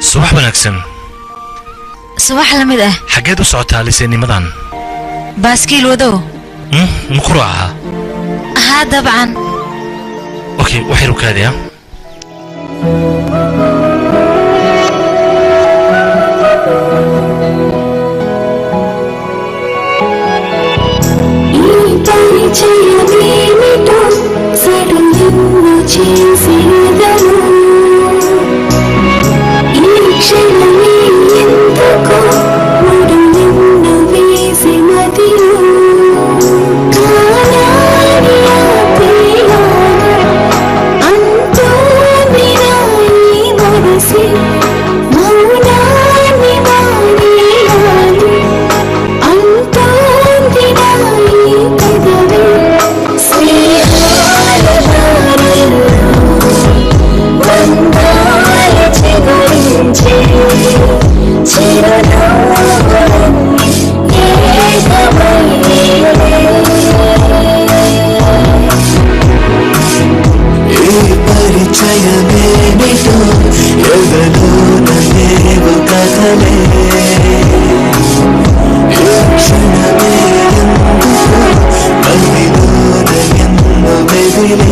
subax wanaagsan subax la mid ah xageed u socotaa liseenimadan baaskiil wadow ma ku raaca haa dabcan okay waxay rukaadaya పరిచయమేమిటో ఎదలోన లేవు కథలే ఏ క్షణమే ఎందుకో మదిలోన ఎన్నో మెదిలే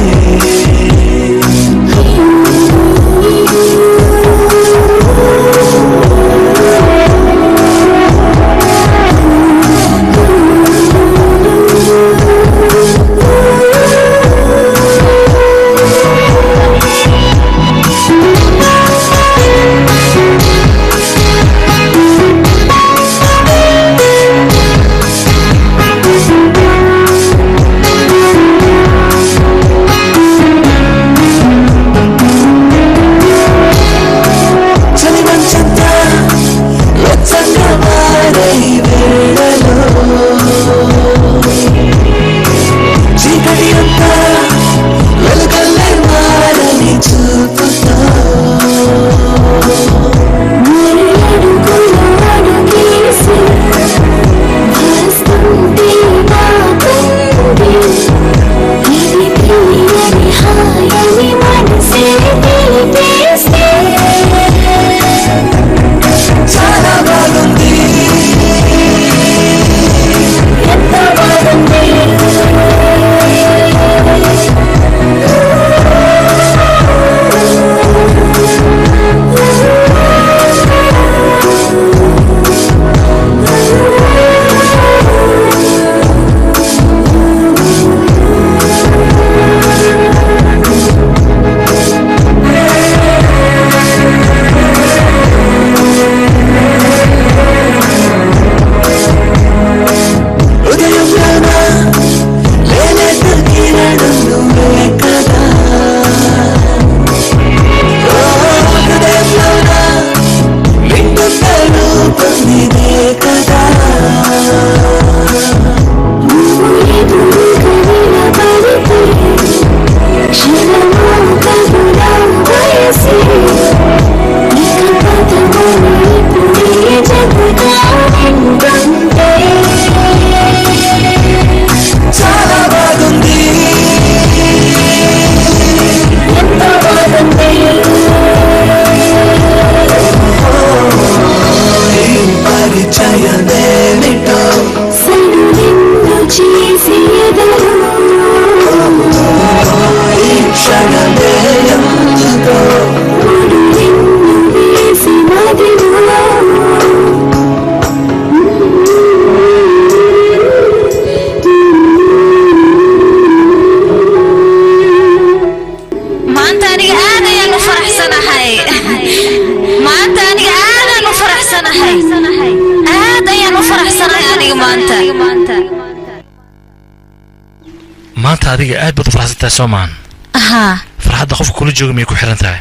maanta adiga aad baad u faraxsantahay Soomaan ها farxadda qofka kula jooga miyay ku xiran tahay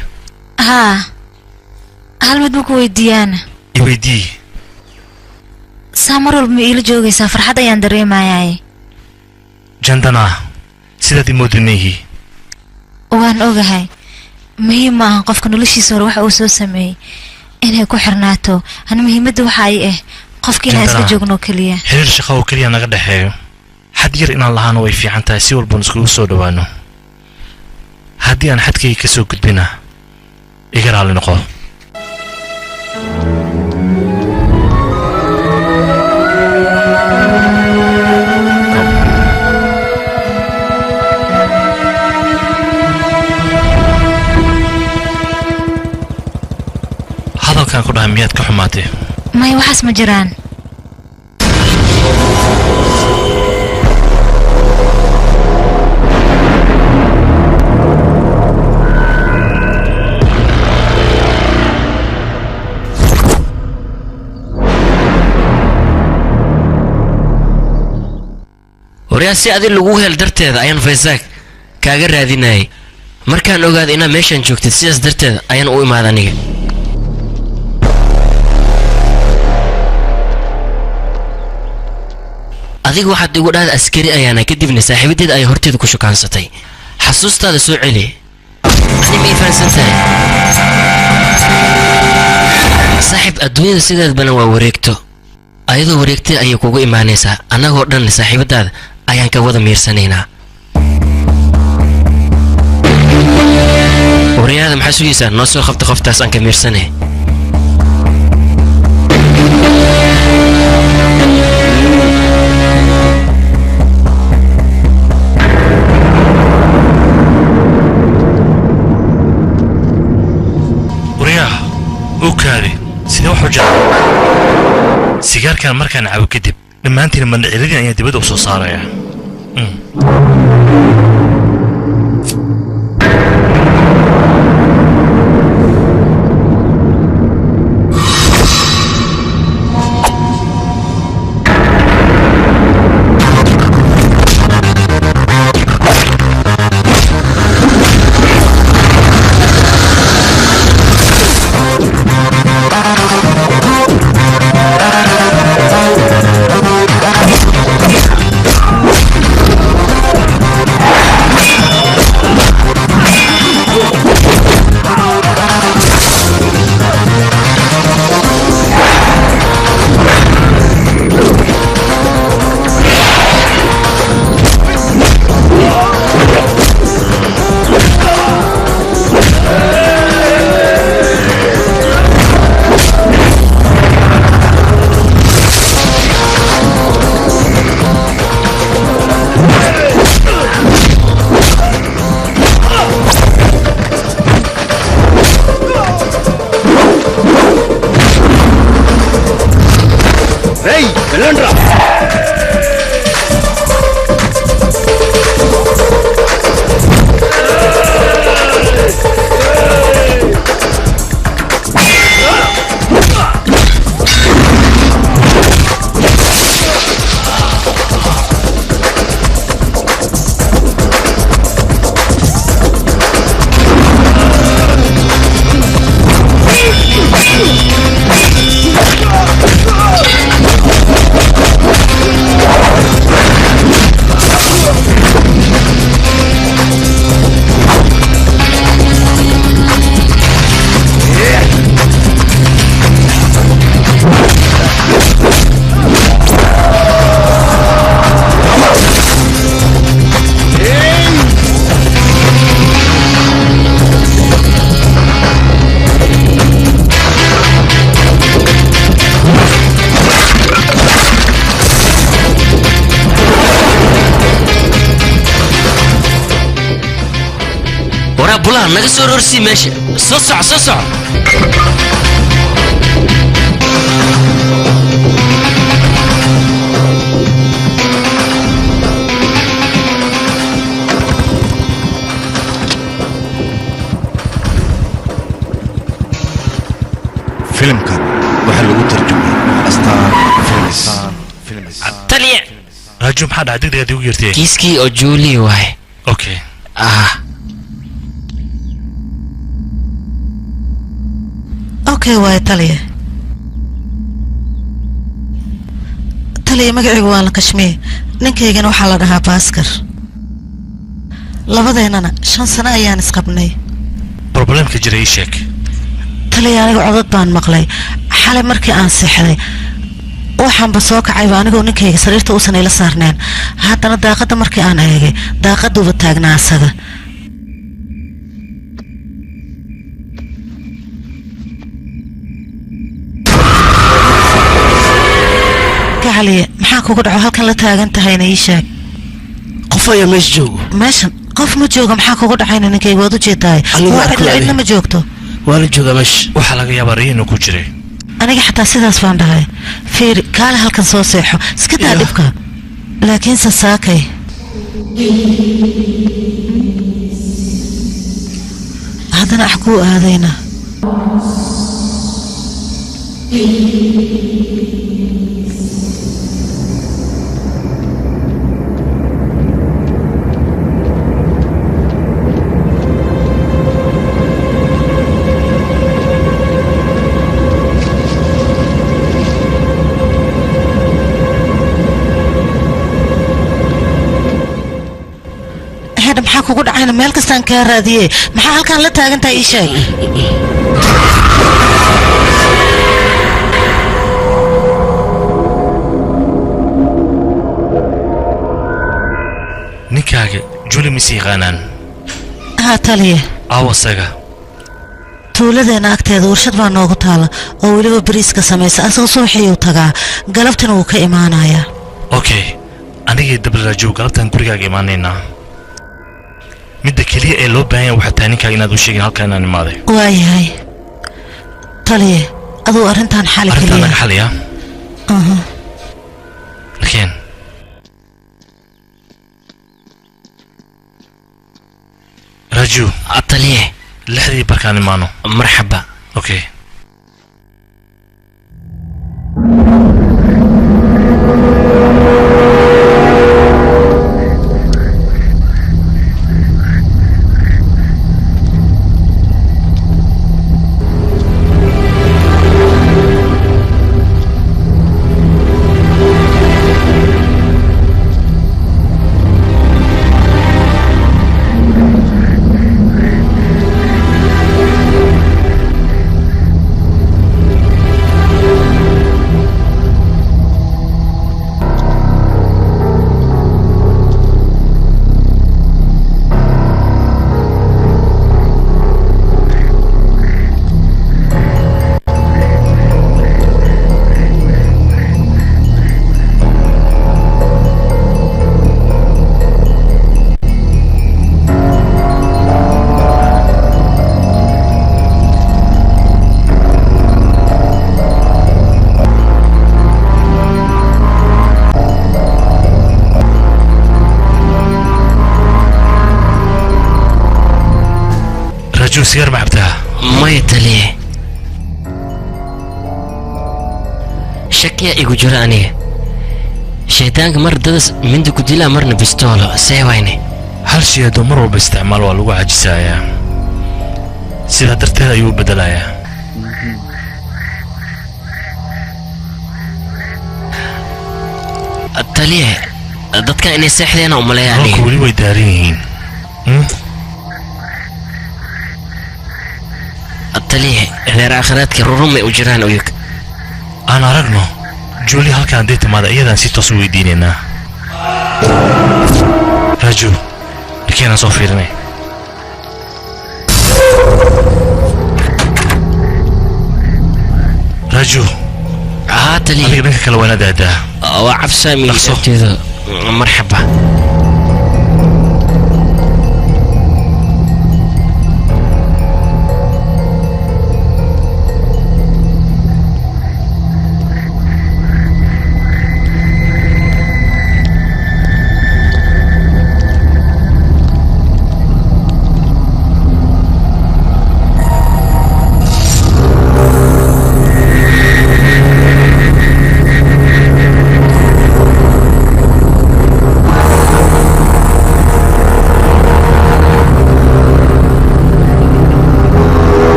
ها هل مدمك ويديانا i weydii سامر walba ma iila joogaysaa farxad ayaan dareemayaa jandana sidaad imoodinayhi waan ogahay muhiim ma aha qofka noloshiisa hore waxa uu soo sameeyay inay ku xirnaato ana muhiimadda waxa ay ah qofka inaan isla joogno kaliya xiriir shaqo oo kaliya naga dhaxeeyo xad yar inaan lahaano way fiican tahay si walba iskugu soo dhawaano haddii aan xadkayga ka soo gudbina iga raali noqo hadalkan ku dhahay miyaad ka xumaatay may waxaas ma jiraan waryaasi adii lagu hel darteeda ayaan Faysaak kaaga raadinayay markaan ogaad inaad meeshan joogtid sidaas darteeda ayaan u imaaday aniga adigu waxaad igu dhaad askari ayaana kadibna saaxiibadeed ay horteeda ku shukaansatay xasuustaada soo celi ani ma fahansantahay saaxiib adduunyada sideedbana waa wareegto ayadoo wareegtay ayay kugu imaanaysaa annagoo dhan saaxiibadaada ayaan ka wada miirsanaynaa waryaada maxaa sugaysaa noo soo qabta qoftaas aan ka miirsanay waryaha ukaadi sidee wax u jira sigaarkan markaan cabo kadib dhammaantiin mandhiciradin ayaa dibadda u soo saaraya bulaan naga soo rorsii meesha soo soco filimkan waxaa lagu tarjumay astaan films taliya rajo maxaa dhacay degdeg ugu yartay kiiskii oo juuli waay okay okay waay taliya magacaygu waa la kashmiye ninkaygana waxaa la dhahaa baaskar labadeennana 5 sano ayaan isqabnay problemka jira ii sheeg taliya aniga codad baan maqlay xalay markii aan seexday waxaanba soo kacayba anigoo ninkayga sariirta uusan ila saarneen haddana daaqadda markii aan eegay daaqaduuba taagnaa asaga gacaliye maxaa kugu dhaco halkan la taagan tahayna ii sheeg qof ayaa meesha joogo meeshan qof ma joogo maxaa kugu dhacayna ninkayga waad u jeedaay cidna ma joogto waa la joogaa meesha waxaa laga yaabaa riinu ku jiray aniga xataa sidaas baan dhahay fiiri kaale halkan soo seexo iska daa dhibka laakiinse saakay haddana ax kuu aadayna maxaa kugu dhacayna meel kastaan kaa raadiyey maxaa halkan la taagan tahay ii sheeg wiilkaaga juli mise yaqaanaan haa taliye awasaga tuuladeena agteeda warshad baa noogu taala oo weliba bariiska samaysa asagoo subaxiyuu tagaa galabtana wuu ka imaanayaa okay anigii dabalraajow galabtaan gurigaaga imaanaynaa midda keliya ee loo baahan yahay waxaa tahay ninkaaga inaad u sheegin halkaa inaan imaaday waayahay taliye aduu arrintan xali arrintaan naga xaliya aha laakiin راجو أطليه لحظة بركان مانو مرحبا أوكي راجو سير معبتها ما يتليه شكيا إيجو جراني شيطانك مر ددس من دو كديلا مرنا بستولو سيويني هل شيء هذا مرة باستعمال والو عجسايا سيدا درتها أيوب بدلايا التليه ضدك إني سحلي أنا أملا يعني روكو ولي ويدارين التليه غير آخراتك الرمي وجيران ويك أنا رجنو جولي هل كان ديت ماذا إيضا نسيت تصوي ديننا راجو لكينا صوفيرني راجو هاتلي أنا بنك كلوانا دادا وعب سامي مرحبا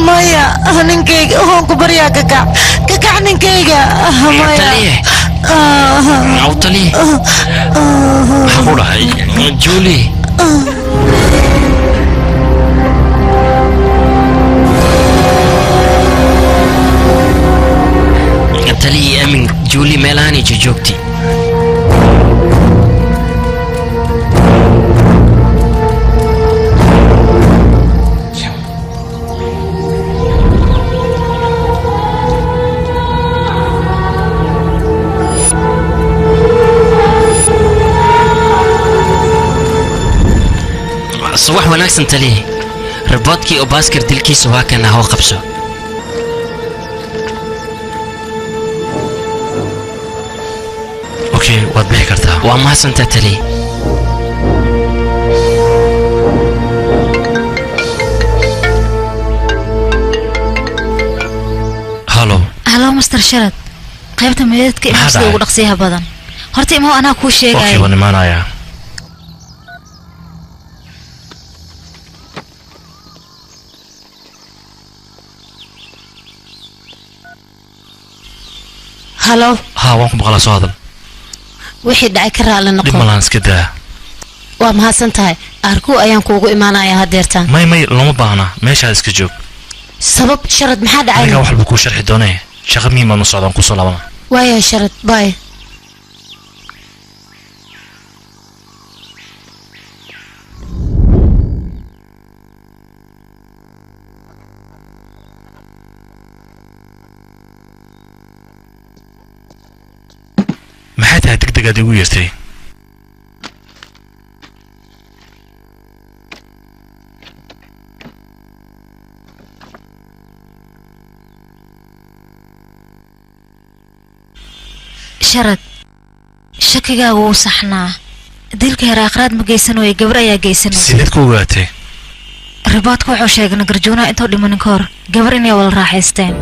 maya ninkayga waxaan ku baryaa kakac kakac ninkayga maya عوطلي حقولها جولي عوطلي أمين جولي ميلاني جوجوكتي صباح وناكسن تليه رباطكي وباسكر دلكي سواكا نهو قبسو اوكي وضبح كرتها وما سنتا تليه master sharad qaybta meedadka inuu sida ugu dhaqsiyaha badan horta imoo anaa kuu sheegay okay waan imaanayaa halo ها waan ku maqlaa soo hadal wixii dhacay ka raali dib noqo malaan iska daa waa mahadsan tahay arku ayaan kuugu imaanayaa hadeertaan may lama baahna meeshaad iska joog sabab sharad maxaa dhacay aniga wax walba kuu sharxi doonee shaqo muhiim aan u socdaan kusoo laabana waaya sharad baay maxay tahay degdegaad igu yeertay sharad shakigaaga wuu saxnaa dilka hore aqraad ma geysan waye gabar ayaa geysanaysa sideed ku ogaatay riboodka wuxuu sheegay nagarjoonaha intuu dhimanin ka hor gabar inay wala raaxaysteen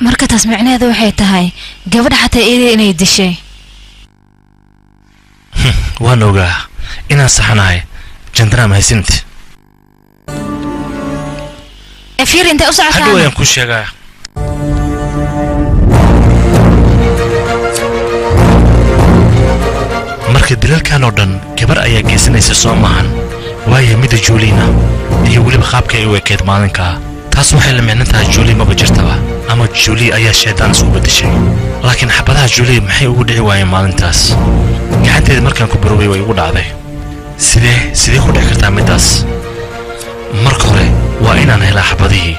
marka taas micnaheedu waxay tahay gabadha xataa iyadii inay dishay waan ogaa inaan saxanahay jandaraam haysinti fiir intay u socotaa hadhow ayaan kuu sheegaa marka dilalkan oo dhan gabar ayaa geysanaysa soo maahan waayo midda juuliina iyo weliba qaabka ay u ekeed maalinkaa taas waxay la micnan tahay juuli maba jirtaba ama juuli ayaa shaydaan isku beddeshay laakiin xabadaha juuli maxay ugu dhici waayeen maalintaas gacanteeda markaan ku baroway way igu dhacday sidee ku dhici kartaa middaas marka hore waa inaan helaa xabadihii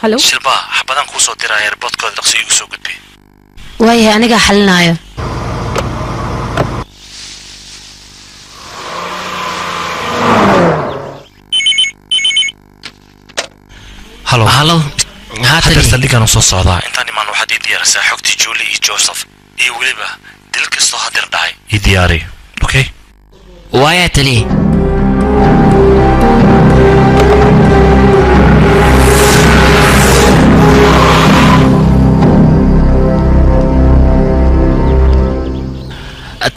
halo shilba xabadaan kuu soo diraya riboodkooda dhaqso igu soo gudbi waaya anigaa xalinaayo halo hadeer saldhigaan u soo socdaa intaan imaan waxaad ii diyaarisaa xogtii juuli iyo joseph iyo weliba dil kastoo hadeer dhacay ii diyaari okay waayaa taliye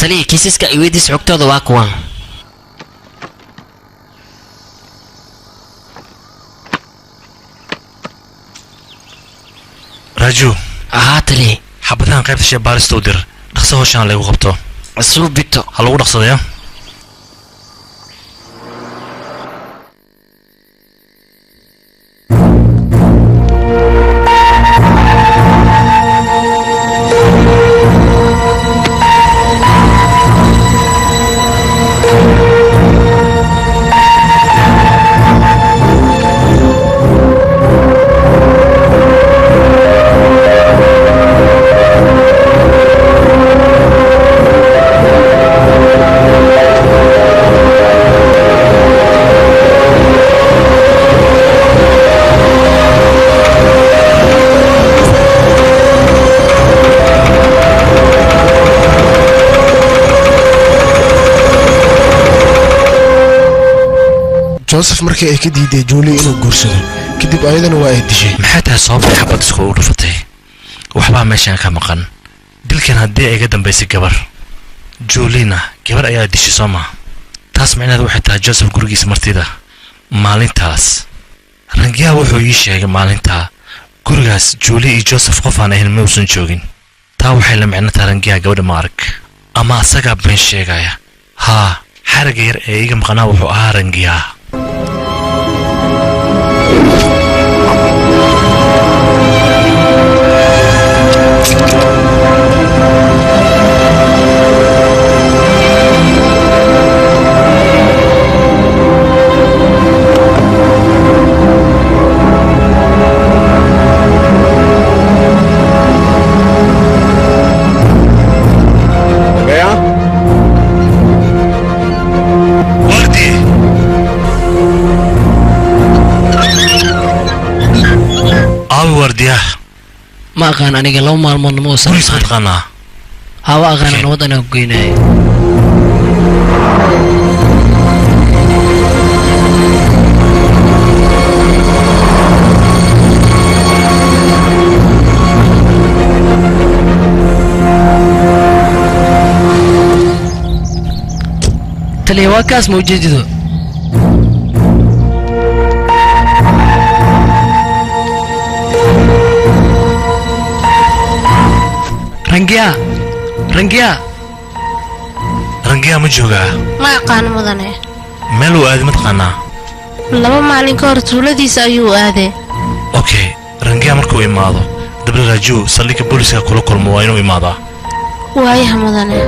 taliye kiisaska ay weydiis xogtooda waa kuwan raaju ahaa taliye xabadahan qaybta shee baarista u dir dhaqso howshaan laygu qabto suubito ha lagu dhaqsadaya joseph markii ay ka diiday julie inuu guursado kadib ayadana waa ay dishay maxay tahay sababta xabad isku u dhufatay waxbaa meeshaan ka maqan dilkan haddii ay ga dambaysay gabar juliena gabar ayaa dishay soo maa taas micnaheedu waxay tahay joseph gurigiisa martida maalintaas rangiyaha wuxuu ii sheegay maalintaa gurigaas julie iyo joseph qof aan ahayn ma uusan joogin taa waxay la micno tahay rangiyaha gabadha ma arag ama asagaa been sheegaya haa xaragga yar ee iga maqnaa wuxuu ahaa rangiyaha ما أقان أنا قال لهم مال من موسى وليس متقنا هوا أغاني أنا وضعنا قيناي تلي واكاس موجود rangiya ma joogaa ma aqaan mudane meel uu aaday ma taqaanaa 2 maalin ka hor tuuladiisa ayuu aaday okay rangiya markuu imaado dabla raaju saldhigga booliska kula kulmo waa inuu imaadaa waayaha mudane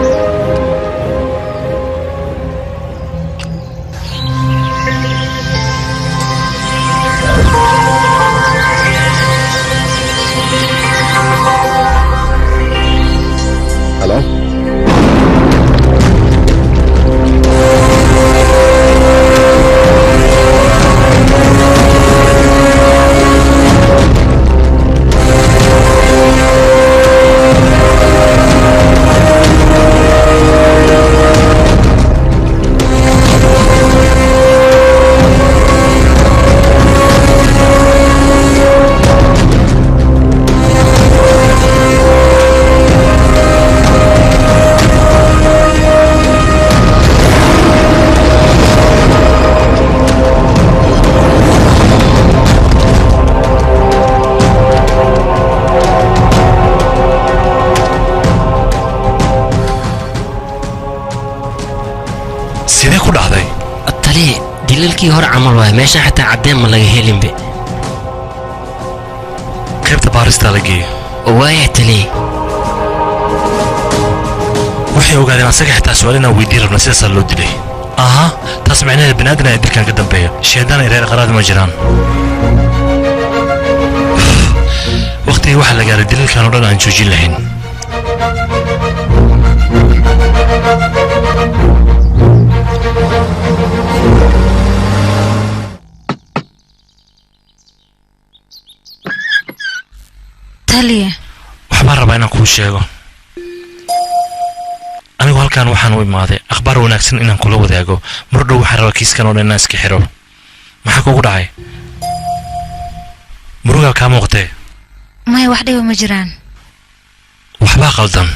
dililkii hor camal waay meesha xataa cadeen ma laga helin be qaybta baarista la geeyo waaya tali waxay ogaadeen asaga xitaa su'aal inaan weydiin rabna sidaasaa loo dilay aha taas macnaheeda banaadin ayaa dilkan ka dambeeya sheedaan ay reer qaraadi ma jiraan waqtigii waxaa la gaaray dililkan oo dhan aan joojin lahayn waxbaan rabaa inaan kuu sheego anigu halkan waxaan u imaaday akhbaar wanaagsan inaan kula wadaago mar dhow waxaan rabaa kiiskan oo dhan inaan iska xiro maxaa kugu dhacay murugaa kaa muuqatee maya wax dhiba ma jiraan waxbaa qaldan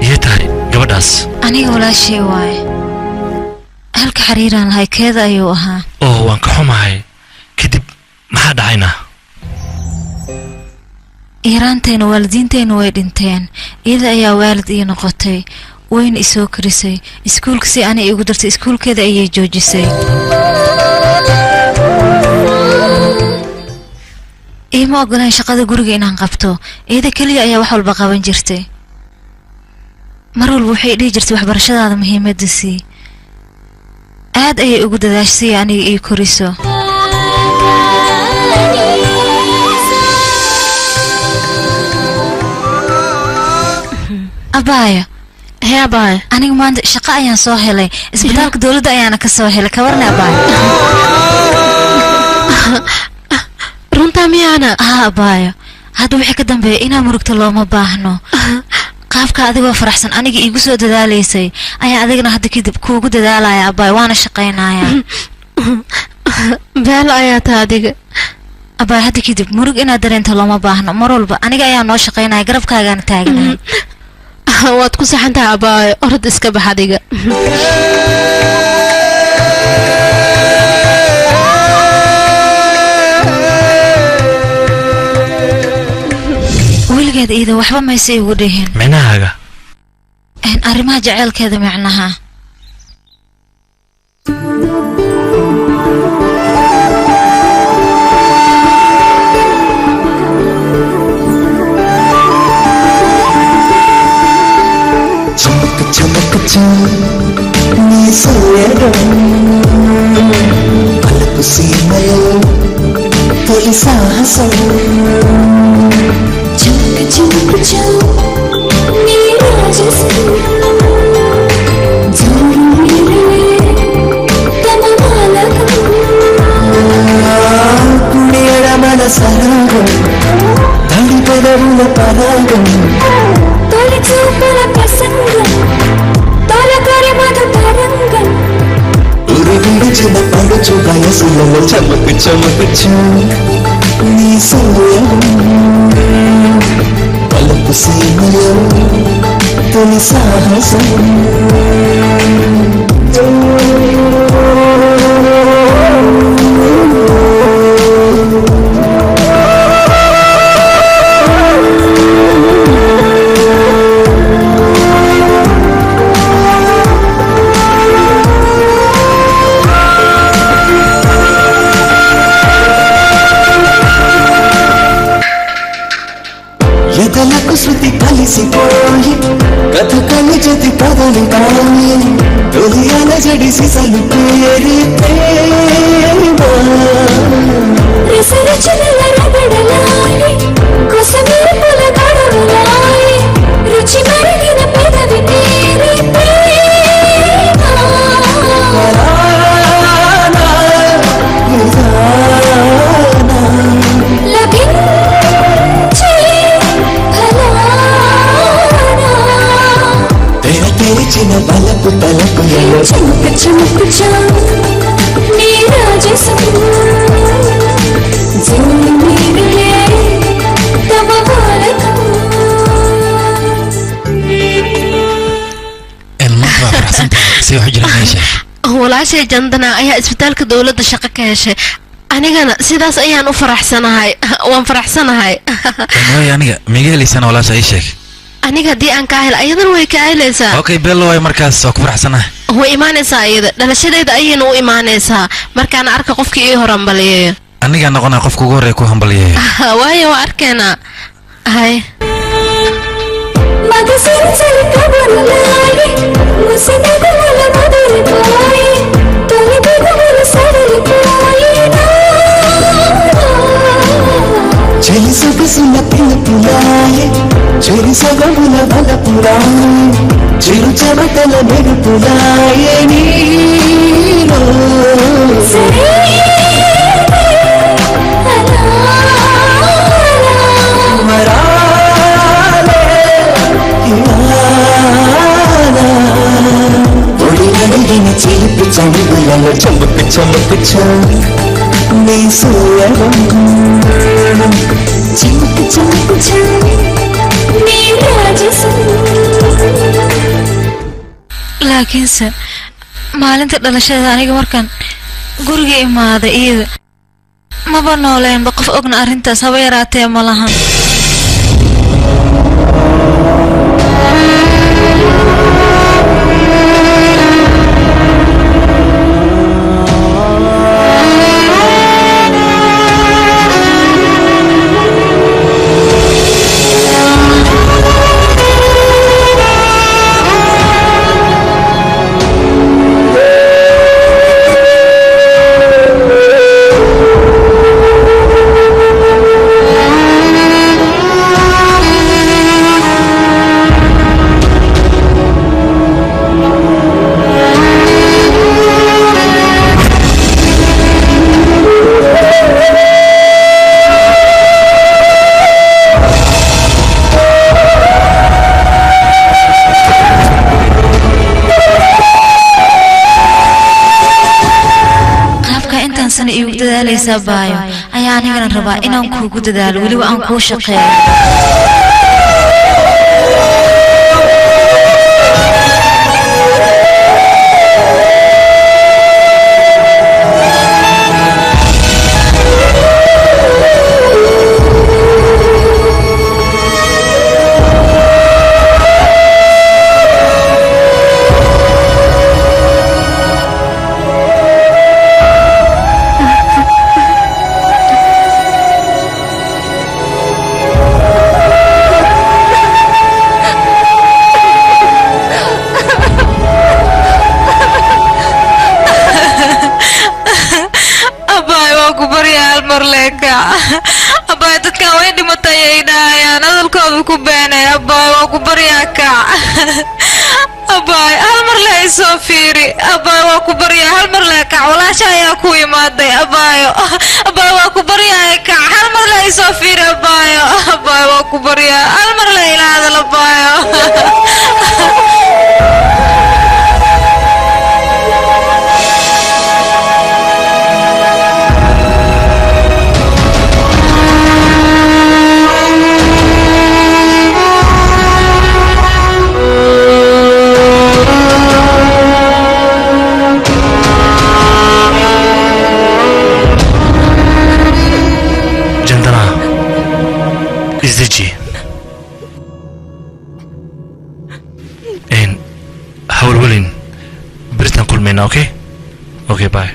iyo tahay gabadhaas aniga walaashay waaye halka xiriiraan lahay keeda ayuu ahaa oo waan ka xumahay kadib maxaa dhacayna yaraanteena waalidiinteenna way dhinteen iyada ayaa waalid ii noqotay wayna isoo karisay iskuulka si ani igu dartay iskuulkeeda ayay joojisay iima ogolaan shaqada guriga inaan qabto iyada keliya ayaa wax walba qaban jirtay mar walba waxay dhihi jirtay waxbarashadaada muhiimadda sii aad ayay ugu dadaashay aniga ii koriso abaayo hee abaayo aniga maanta shaqo ayaan soo helay isbitaalka dowladda ayaana ka soo helay kawarna abaayo runtaa miyaana haa abaayo hadda wixii ka dambeeya inaa murugta looma baahno qaabka adigoo faraxsan aniga iigu soo dadaalaysay ayaa adigana hadda kadib kuugu dadaalaya abaay waana shaqaynayaa beelo ayaa taa adiga abaay hadda kadib murug inaad dareento looma baahno mar walba aniga ayaa noo shaqaynaya garabkaagaana taaganahay waad ku saxan tahay abaayo orod iska bax adiga weligeed iida waxba mayse igu dhihin micnahaaga arrimaha jaceylkeeda micnaha చమక్ చమక్ నీ సూర్యడం పలుకు సీమలో తొలి సాహసం చమక్ చమక్ నీ రాజసం కుడియడ మన సరాగం తడి పెదవుల పరాగం తొలి చూపుల ప్రసంగం తొలకరి మధు తరంగం ఉరి విడిచిన పడుచు వయసులలో చమక్ చమక్ నీ సూర్యం పలుకు సీమలో తొలి సాహసం ఎదలకు శృతి కలిసిపోయి కథ కలి జతి కదలిపోయి తొలి అలజడి సిసలు పేరి రుచి మరిగిన పెదవి తెరిచిన బలపు తలకు చమక్ చమక్ నీ రాజసం walaashay jandana ayaa isbitaalka dowladda shaqo ka heshay anigana sidaas ayaan u faraxsanahay waan faraxsanahay aniga migeelisana walaasha ii sheeg aniga haddii aan ka helo ayadana way ka helaysaa okay bello way markaas waa ku faraxsanahay way imaanaysaa ayada dhalashadeeda ayayna u imaanaysaa markaan arka qofkii ii hor hambaliyeeyo anigaa noqonaya qofka ugu horreeya ku hambaliyeeyo waayo waa arkeenaa hay చెలి సొగసుల పిలుపులాయే చెరి సొగముల బలపురాయే చిరు చెమటల మెరుపులాయే నీలో ఒడిగడిగిన చిలిపి చముగులలో చమక్ చమక్ నీ సూర్యం చమక్ చమక్ నీ రాజసం laakiinse maalinta dhalashada aniga markaan guriga imaaday iyada maba nooleenba qof ogna arrintaas haba yaraatee ma lahan dadaalaysaa baayo ayaa anigana rabaa inaan kuugu dadaalo weliba aan kuu shaqeeyo أبا تتكا وين متينا يا نزل كوب كوبيني أبا وكبرياكا أبا هالمر لا يسوفيري أبا وكبريا هالمر لا كع ولا شيء أكوي مادي أبا وكبرياكا هالمر لا يسوفيري أبا وكبريا هالمر لا إلى هذا الأبايو ازدجي ان حاول ولين بريتنا كل منا اوكي باي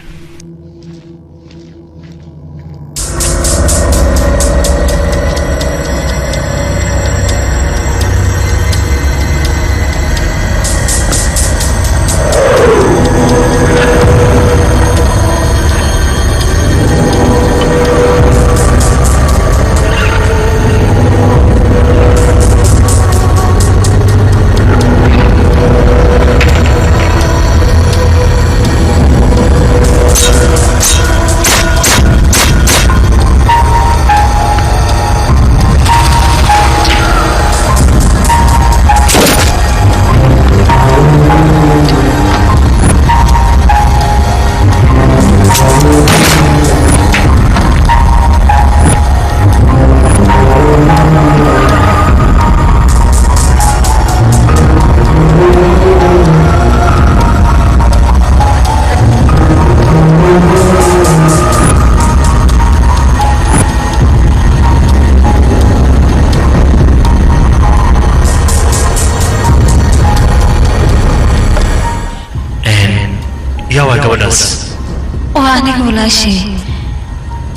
وأنا ولا شيء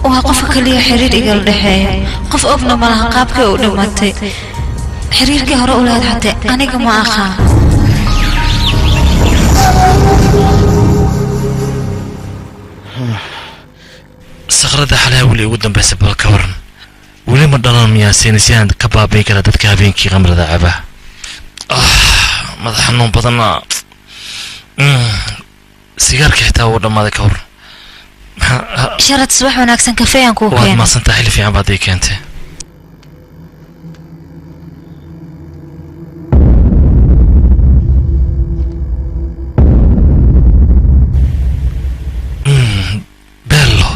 وقف كلي حرير إقل دحية قف أبنا ملها قابك ودمتي حريرك هراء أولاد حتى أنا كما أخا صخرة حلا ولي ودن بس بالكورن ولي مدلنا مياسين سيان كبابي كلا تتكابين كي غمر ذعبه ماذا حنون بدنا سيجارك حتى ولا ماذا كور شرط صباح وناكسن كافيه كوكين واد ما صنت حلي في عم بعديك انت بيلو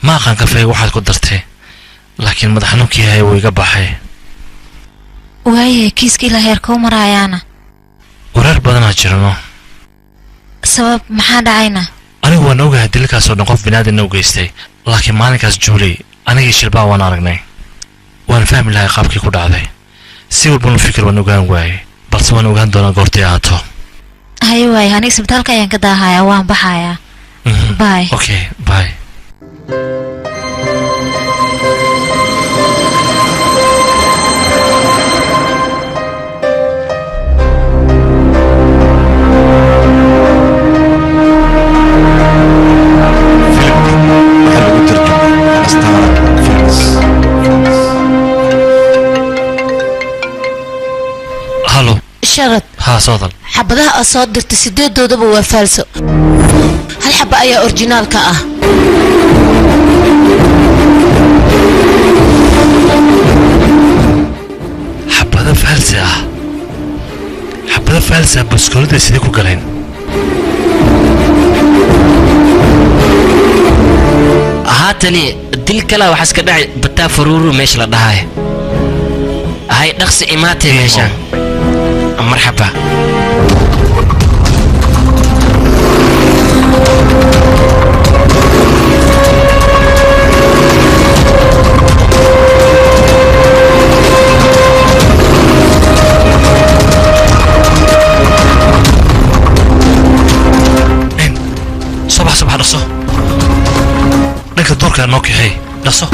ما كان كافيه واحد قدرتي لكن مدحنوكي هاي ويقبحي وايه كيسكي لهيركو مرايانا ورار بدنا جرنو سبب محاد عينا anigu waan ogahay dilkaas oo dhan qof binaadin u geystay laakiin maalinkaas juulay anigii shilbaa waan aragnay waan fahmi lahay qaabkii ku dhacday si walbana fikir waan ogaan waayay balse waan ogaan doonaa goortay ahaato haye waay aniga isbitaalka ayaan ka daahayaa waan baxayaa bye okay bye شرط ها صوتل حبدها أصاد درت سديد دودب وفالسو هل حبة أي أورجينال كأه حبة فالسة حبة فالسة بس كل ده سيدكو قالين ها tali dil kala waxaa iska dhacay bataa faruuru meesha la dhahay hay dhaqsi imaatay meesha marxaba صباح نصو لك الدور كان نوكي هي نصو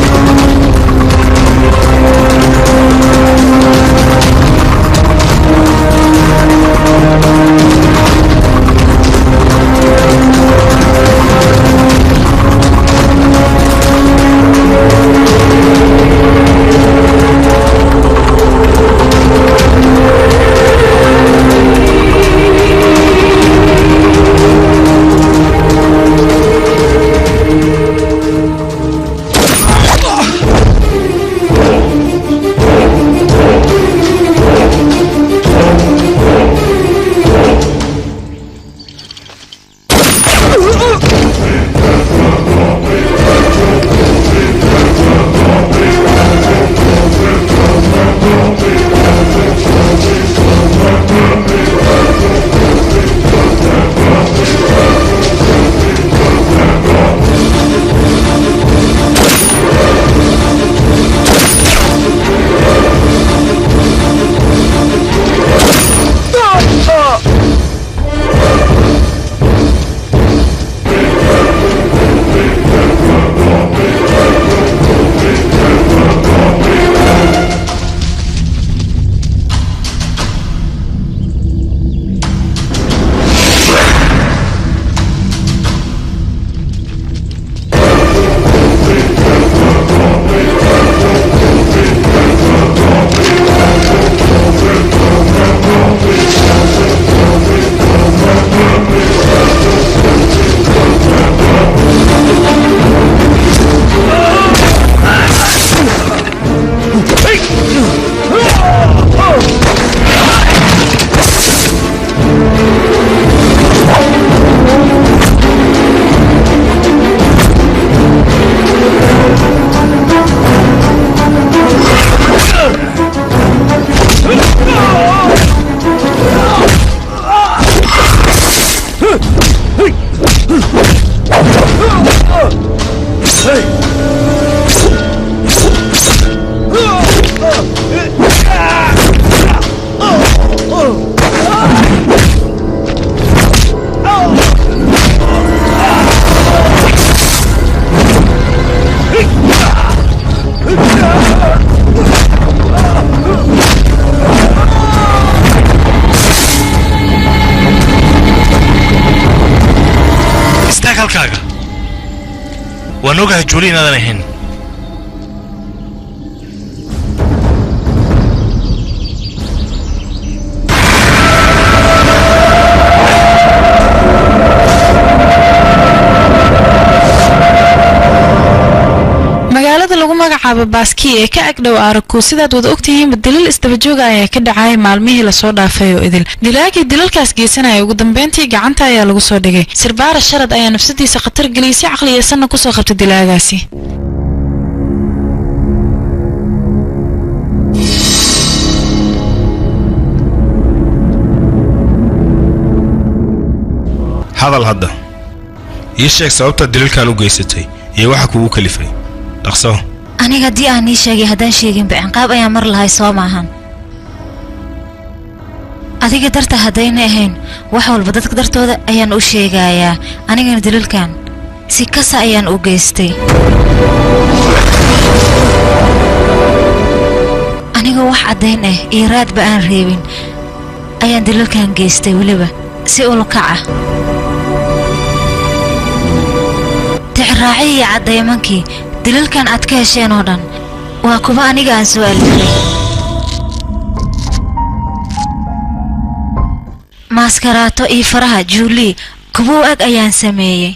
halkaaga waan ogahay juuli inaadan ahayn magaalada lagu magacaabo baaski ee ka agdhow araku sidaad wada ogtihiin dilal isdaba joog ah ayaa ka dhacay maalmihii la soo dhaafay oo idil dilaagii dilalkaas geysanaya ugu dambeyntii gacanta ayaa lagu soo dhigay sirbaara sharad ayaa nafsadiisa khatar geliyay si caqliyeysanna ku soo qabtay dilaagaasi hadal hadda ii sheeg sababta dilalkan u geysatay iyo waxa kugu kalifay dhaqso aniga haddii aan ii sheegay haddaan sheeginba ciqaab ayaan mar lahay soo maahan adiga darta haddayna ahayn wax walba dadka dartooda ayaan u sheegayaa anigana dilalkan si kasa ayaan u geystay aniga wax caddayn ah iyo raadba aan reebin ayaan dilalkan geystay weliba si ulkaca tixraaci iyo caddaymankii dilalkan aad ka hesheen oo dhan waa kuwa aniga aan soo alifay maskaraato iyo faraha juuli kuwa u eg ayaan sameeyey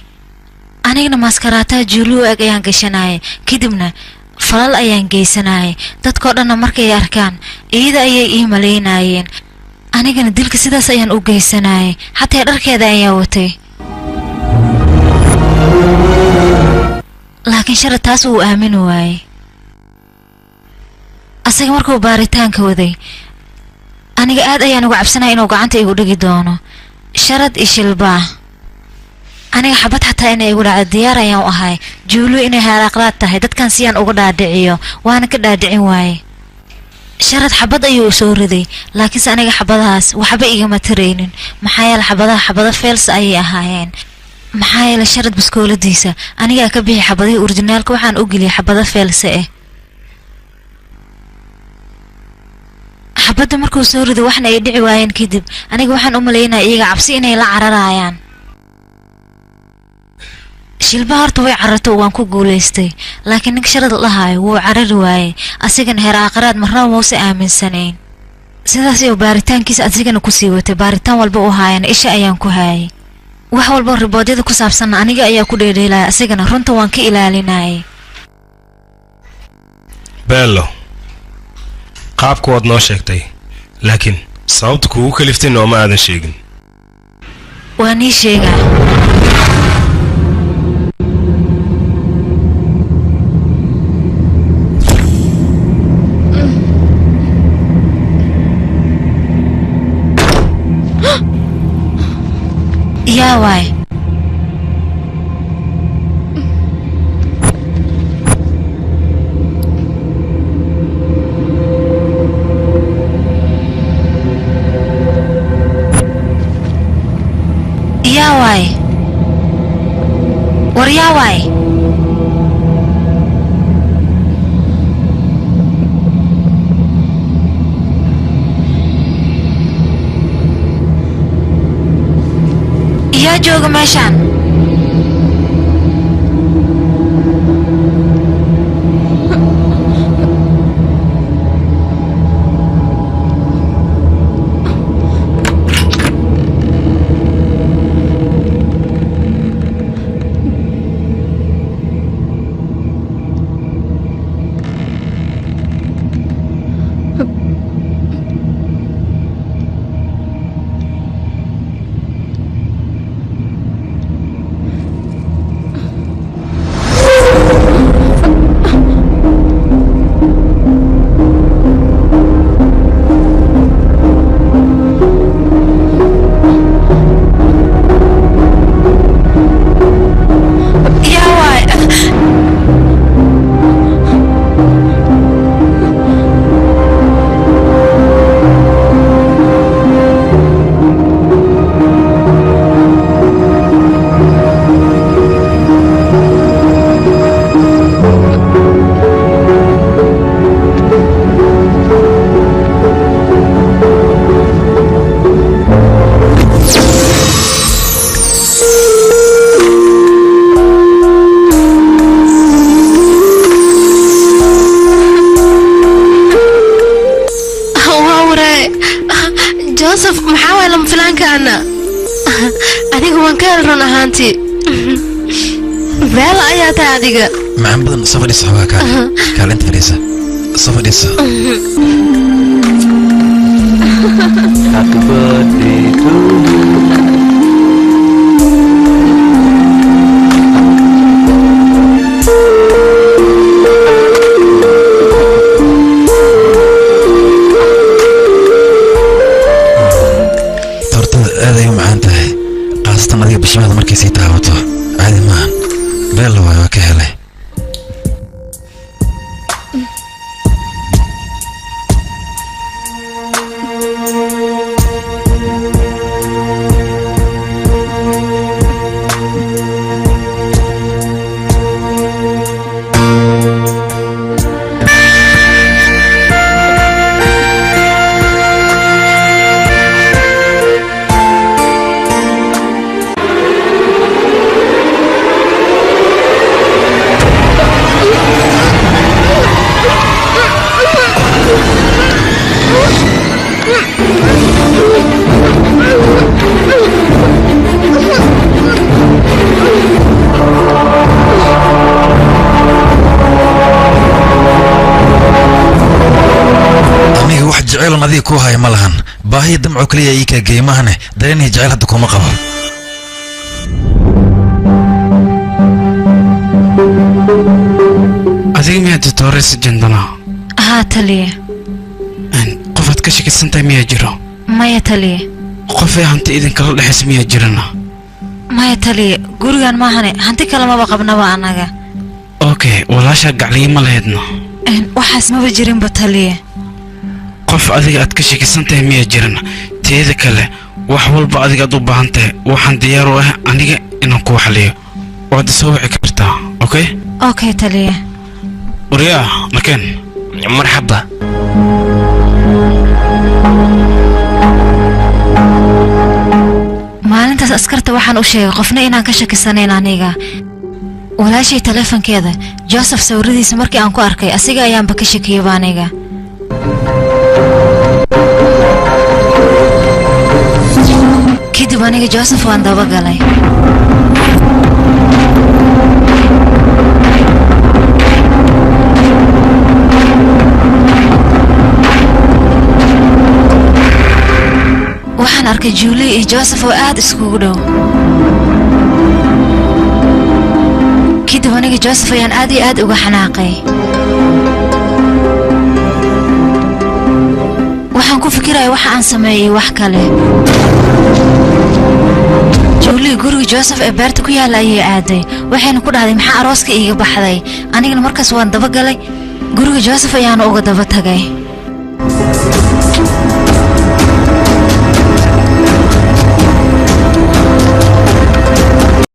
anigana maskaraataha juuli u eg ayaan gashanayay kadibna falal ayaan geysanayay dadkoo dhanna markay arkaan iyada ayay ii malaynayeen anigana dilka sidaas ayaan u geysanayay xataa dharkeeda ayaa watay laakiin sharad taas uu aamini waayey asaga markuu baaritaanka waday aniga aad ayaan uga cabsanaya inuu gacanta igu dhigi doono sharad iyo shilbaa aniga xabad xataa inay igu dhacdo diyaar ayaan u ahay juulu inay halaaqlaad tahay dadkan siyaan uga dhaadhiciyo waana ka dhaadhicin waaye sharad xabad ayuu u soo riday laakiinse aniga xabadahaas waxba igama taraynin maxaa yeele xabado feels ayay ahaayeen maxaa yeele sharad baskooladiisa anigaa ka bixi xabadihii orijinaalka waxaan u geliyay xabado feelse ah xabadda markuu soo riday waxna ay dhici waayeen kadib aniga waxaan u malaynaya iyaga cabsi inay la cararayaan shilba horta way cararto waan ku guulaystay laakiin ninka sharad lahaayo wuu carari waayey asigana heer aakhiraad marnaba mausa aaminsanayn sidaas iyo baaritaankiisa asigana kusii watay baaritaan walba u haayana isha ayaan ku haayay wax walba riboodyada ku saabsanna aniga ayaa ku dheedheelaya asigana runta waan ka ilaalinayay beelo qaabku waad noo sheegtay laakiin sababta kugu kaliftay nooma aadan sheegin waa nii sheegaa yaa waay yaa waay war yaa waay yaa jooga meeshaan beela ayaa tahay adiga macaan badan safadhiisa xoogaa kaalinta fadhiisa safadhiisa Happy birthday to you. tortada aad ay u macaan tahay qaasatan adiga bishimaada markay sii taabato caadi maahan beella waay waa ka helay jecel adiga ku hay malahan baahi damco kaliya ii ka geemahane dareen jecel hadda kuma qabo adiga miyaad dooraysa jandana haa taliye qofaad ka shakisantahay miyaa jiro maya taliye qofay hanti idinkala dhexaysa miyaa jirana maya taliye gurigan maahane hanti kale maba qabnaba annaga okay walaashaa gacliye ma lahaydna waxaas maba jirinba taliye qof adiga aad ka shakisantahay miyaa jirana teeda kale wax walba adiga aad u baahan tahay waxaan diyaar u ah aniga inaan kuu xaliyo waad soo wici kartaa okay okay taliye وريا مكان مرحبا maalintaas askarta waxaan u sheegay qofna inaan ka shakisanayn aniga walaashay taleefankeeda Joseph sawiradiisa markii aan ku arkay asiga ayaanba ka shakiyay aniga kadib aniga Joseph waan daba galay waxaan arkay Julie iyo Joseph oo aad iskugu dhow kadib aniga Joseph ayaan aad iyo aad uga xanaaqay waxaan ku fikirayay waxa aan sameeyay wax kale Julie guriga Joseph ee beerta ku yaala ayay aaday waxayna ku dhahday maxaa arooska iiga baxday anigana markaas waan daba galay guriga Joseph ayaan uga daba tagay